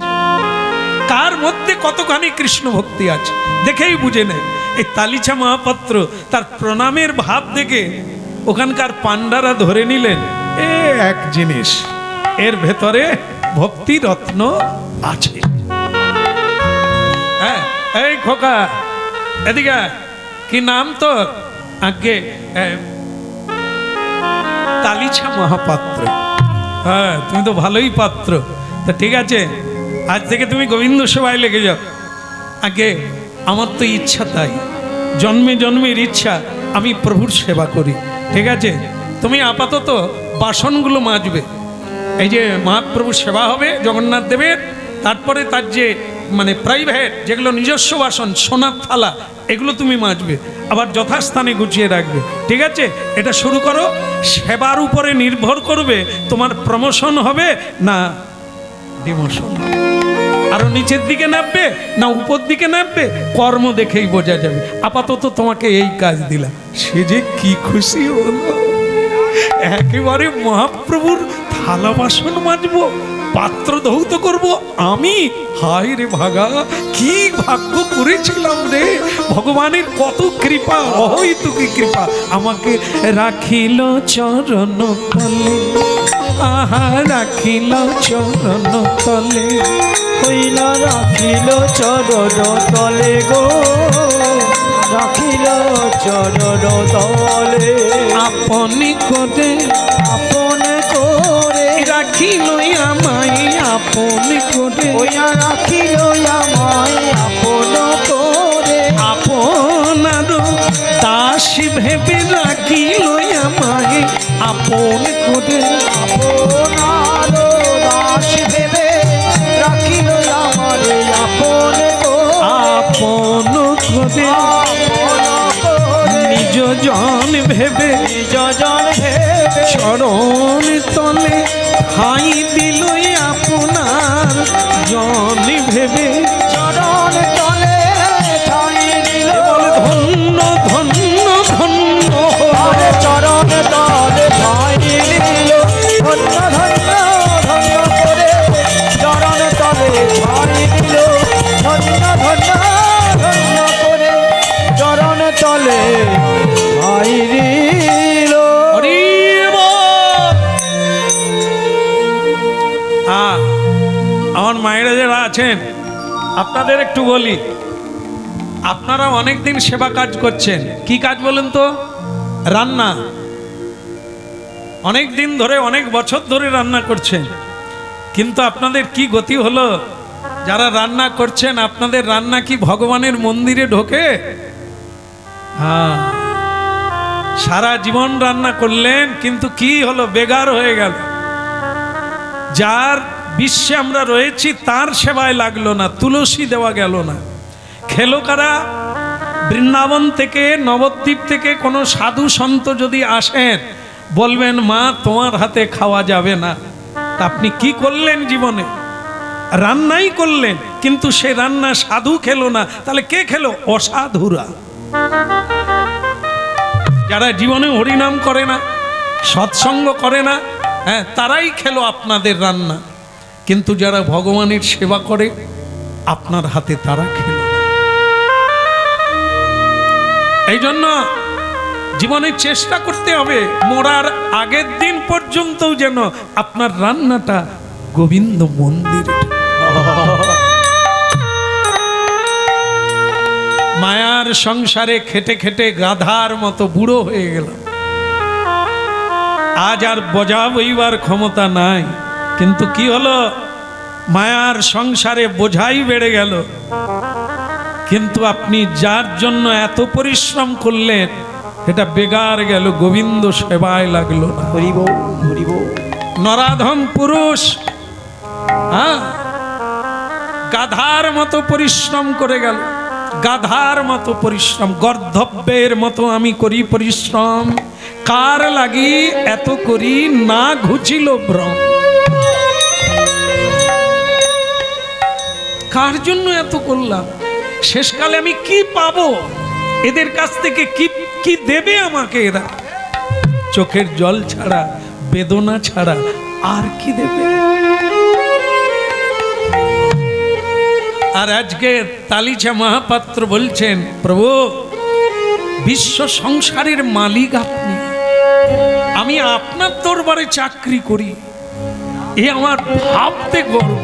কার মধ্যে কতখানি কৃষ্ণ ভক্তি আছে, দেখেই বুঝে নেয়। এই তালিছা মহাপাত্র তার প্রণামের ভাব দেখে ওখানকার পান্ডারা ধরে নিলেন এ এক জিনিস, এর ভেতরে ভক্তি রত্ন আছে। হ্যাঁ, এই খোকা এদিকে, কি নাম তোর? আগে তালিছা মহাপাত্র। হ্যাঁ, তুমি তো ভালোই পাত্র। তা ঠিক আছে, আজ থেকে তুমি গোবিন্দ সেবায় লেগে যাও। আগে আমার তো ইচ্ছা, তাই জন্মে জন্মের ইচ্ছা আমি প্রভুর সেবা করি। ঠিক আছে, তুমি আপাতত বাসনগুলো মাজবে। এই যে মহাপ্রভুর সেবা হবে জগন্নাথ দেবের, তারপরে তার যে মানে প্রাইভেট যেগুলো নিজস্ব বাসন, সোনার থালা, এগুলো তুমি মাজবে, আবার যথাস্থানে গুছিয়ে রাখবে। ঠিক আছে, এটা শুরু করো। সেবার উপরে নির্ভর করবে তোমার প্রমোশন হবে না ডিমোশন, আরো নিচের দিকে নামবে না উপর দিকে নামবে, কর্ম দেখেই বোঝা যাবে। আপাতত তোমাকে এই কাজ দিলাম। সে যে কি খুশি হলো, একেবারে মহাপ্রভুর থালা বাসন মাজবো, পাত্র ধৌত করব আমি। হায় রে ভাগা, কি ভাগ্য করেছিলাম রে, ভগবানের কত কৃপা, অহৈতুকী কৃপা। আমাকে রাখিল চরণ তলে, আহা রাখিল চরণ তলে, হইলা রাখিল চরণ তলে গো, রাখিল চরণ তলে। আপনি করে, আপন করে রাখিল আমায় আপন করে, ওইয়া রাখিল আমায় আপন করে। আপনার দাসী ভেবে রাখিল আমায় আপন করে, আপনার দাস ভেবে রাখিল আমারে আপন করে। আপন করে নিজ জন ভেবে, নিজ জন ভেবে চরণ তলে ঠাই দিল আপনার জন ভেবে, চরণ তলে ঠাই দিল। ধন্য ধন্য ধন্য চরণ আছেন, আপনাদের একটু বলি, আপনারা অনেক দিন সেবা কাজ করছেন। কি কাজ বলেন তো? রান্না। অনেক দিন ধরে, অনেক বছর ধরে রান্না করছেন, কিন্তু আপনাদের কি গতি হলো? যারা রান্না করছেন, আপনাদের রান্না কি ভগবানের মন্দিরে ঢোকে? হ্যাঁ, সারা জীবন রান্না করলেন, কিন্তু কি হলো? বেগার হয়ে গেল। যার বিশ্বে আমরা রয়েছি তার সেবায় লাগলো না, তুলসী দেওয়া গেল না। খেলো কারা? বৃন্দাবন থেকে, নবদ্বীপ থেকে কোনো সাধু সন্ত যদি আসেন, বলবেন মা তোমার হাতে খাওয়া যাবে না। তা আপনি কি করলেন জীবনে? রান্নাই করলেন, কিন্তু সে রান্না সাধু খেলো না, তাহলে কে খেলো? অসাধুরা। যারা জীবনে হরিনাম করে না, সৎসঙ্গ করে না, হ্যাঁ, তারাই খেলো আপনাদের রান্না। কিন্তু যারা ভগবানের সেবা করে, আপনার হাতে তারা খেলো। এই জন্য জীবনে চেষ্টা করতে হবে মরার আগের দিন পর্যন্ত যেন আপনার রান্নাটা গোবিন্দ মন্দিরে। মায়ার সংসারে খেটে খেটে গাধার মতো বুড়ো হয়ে গেল, আজ আর বোঝা বইবার ক্ষমতা নাই। কিন্তু কি হলো? মায়ার সংসারে বোঝাই বেড়ে গেল। কিন্তু আপনি যার জন্য এত পরিশ্রম করলেন, এটা বেগার গেল, গোবিন্দ সেবায় লাগলো না। হরিব হরিব। নরাধম পুরুষ, হ্যাঁ, গাধার মতো পরিশ্রম করে গেল, গাধার মতো পরিশ্রম। গর্ধব্যের মতো আমি করি পরিশ্রম, কার লাগি এত করি না ঘুচিল ভ্রম। কার জন্য এত করলাম? শেষকালে আমি কি পাবো? এদের কাছ থেকে কি কি দেবে আমাকে এরা? চোখের জল ছাড়া, বেদনা ছাড়া আর কি দেবে? আর আজকে তালিচা মহাপাত্র বলছেন, প্রভু বিশ্ব সংসারের মালিক আপনি, আমি আপনার দরবারে চাকরি করি, এ আমার ভাবতে গর্ব।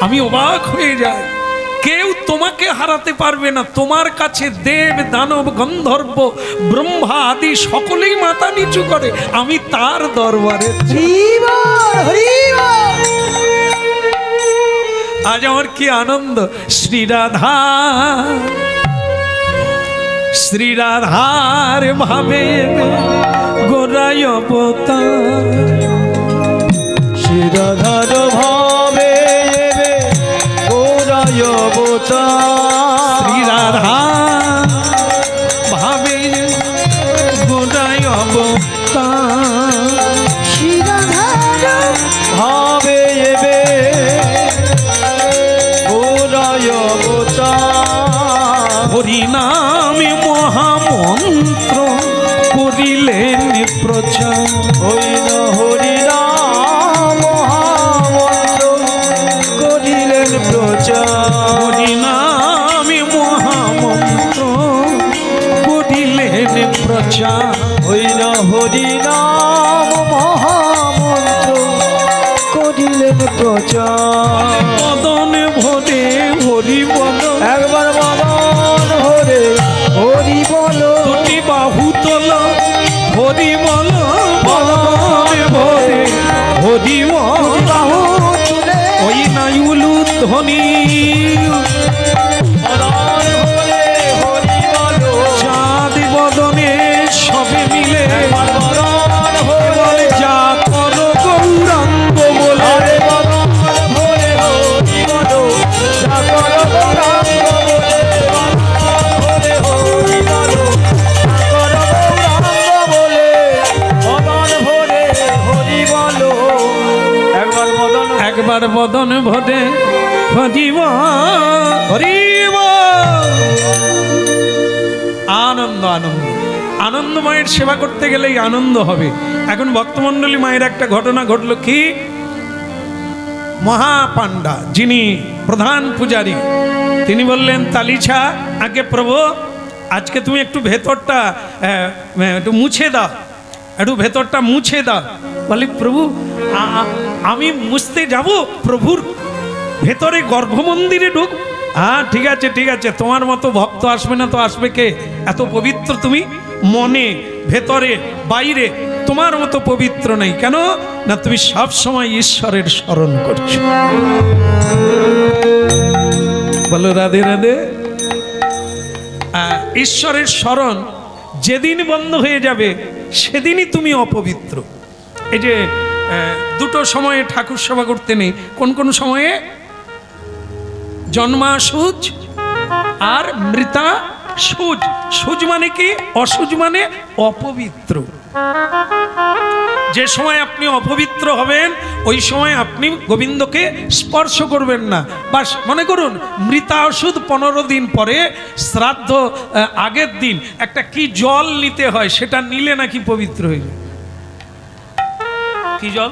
আমি অবাক হয়ে যাই, কেউ তোমাকে হারাতে পারবে না। তোমার কাছে দেব, দানব, গন্ধর্ব, ব্রহ্মা আদি সকলেই মাথা নিচু করে, আমি তার দরবারে। আজ আমার কি আনন্দ! শ্রীরাধা, শ্রীরাধার ভাবে গোরায় অবতার, শ্রীরাধার ভাবে গোরায় অবতার, শ্রীরাধা ভাবে গোরায় অবতার, শ্রীরাধার ভাবে গোরায় অবতার। হরিনামে মহামন্ত্র করিলেন প্রচার, হরিণ হরিনাম মহামন্ত্র করিলেন প্রচার, হরিনামে মহামন্ত্র করিলেন প্রচার, হরিণ হরিনাম মহামন্ত্র করিলেন প্রচার। মদন ভরে হরি বল, একবার মদন ভরে হরি বল, দুটি বাহু তোল হরি বল, মদন ভরে হরি বল, বাহু তুলে ওই নাইউলু ধ্বনি, মদন ভরে হরি বল, চাঁদ বদনে সবে মিলে একবার মদন ভরে যা করো গৌরাঙ্গ বলে, মদন ভরে হরি বল, সকল গৌরাঙ্গ বলে, ভরে হরি বল, সকল গৌরাঙ্গ বলে, মদন ভরে হরি বল। একবার মদন একবার বদন ভরে হরিব হরিব। আনন্দ আনন্দ আনন্দময়ের সেবা করতে গেলেই আনন্দ হবে। এখন ভক্তমণ্ডলী মায়ের একটা ঘটনা ঘটলো। কি? মহাপাণ্ডা যিনি প্রধান পূজারী, তিনি বললেন, তালিছা আগে প্রভু আজকে তুমি একটু ভেতরটা একটু মুছে দাও, একটু ভেতরটা মুছে দাও। বলি প্রভু আমি মুছতে যাব? প্রভুর ভেতরে গর্ভমন্দিরে ঢুক। হ্যাঁ ঠিক আছে ঠিক আছে, তোমার মতো ভক্ত আসবে না তো আসবে কে? এত পবিত্র তুমি, মনে ভেতরে বাইরে তোমার মতো পবিত্র নেই। কেন না তুমি সব সময় ঈশ্বরের স্মরণ করছো। বলো রাধে রাধে। ঈশ্বরের স্মরণ যেদিন বন্ধ হয়ে যাবে সেদিনই তুমি অপবিত্র। এই যে দুটো সময়ে ঠাকুর সেবা করতে নেই। কোন কোন সময়ে? জন্মাসুজ আর মৃতা সুজ। সুজ মানে কি? অসুজ মানে অপবিত্র। যে সময় আপনি অপবিত্র হবেন ওই সময় আপনি গোবিন্দকে স্পর্শ করবেন না। বাস মনে করুন মৃতা ওষুধ 15 দিন পরে শ্রাদ্ধ আগের দিন একটা কি জল নিতে হয়, সেটা নিলে নাকি পবিত্র হয়ে যায়। কি জল?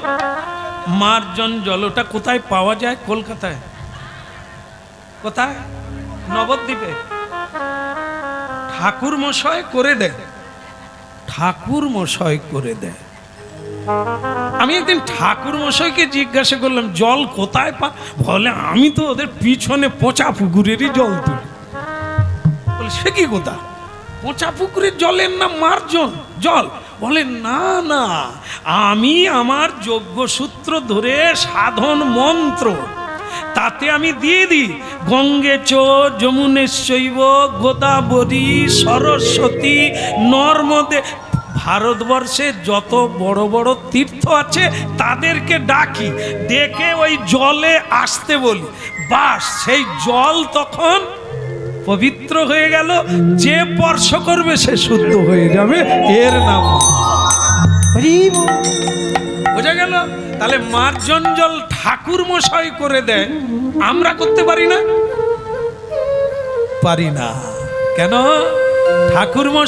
মার্জন জল। ওটা কোথায় পাওয়া যায়? কলকাতায়। কোথায়? নবদ্বীপে। ঠাকুর মশাই করে দেয়, ঠাকুর মশাই করে দেয়। আমি একদিন ঠাকুর মশাইকে জিজ্ঞাসা করলাম জল কোথায় পা? বলে আমি তো ওদের পিছনে পচা পুকুরেরই জল তুলি। বলে সে কি কথা? পচা পুকুরের জলের নাম মার্জন জল? বলে না না, আমি আমার যজ্ঞসূত্র ধরে সাধন মন্ত্র তাতে আমি দিয়ে দিই গঙ্গে চ যমুনেশ্বৈব গোদাবরী সরস্বতী নর্মদে। ভারতবর্ষে যত বড় বড় তীর্থ আছে তাদেরকে ডাকি, ডেকে ওই জলে আসতে বলি। বাস সেই জল তখন পবিত্র হয়ে গেল। যে স্পর্শ করবে সে শুদ্ধ হয়ে যাবে। এর নাম বোঝা গেল? তাহলে মার্জন জল ঠাকুর মশাই করে দেয়, আমরা করতে পারি না? পারি না। কেন? ঠাকুর মশাই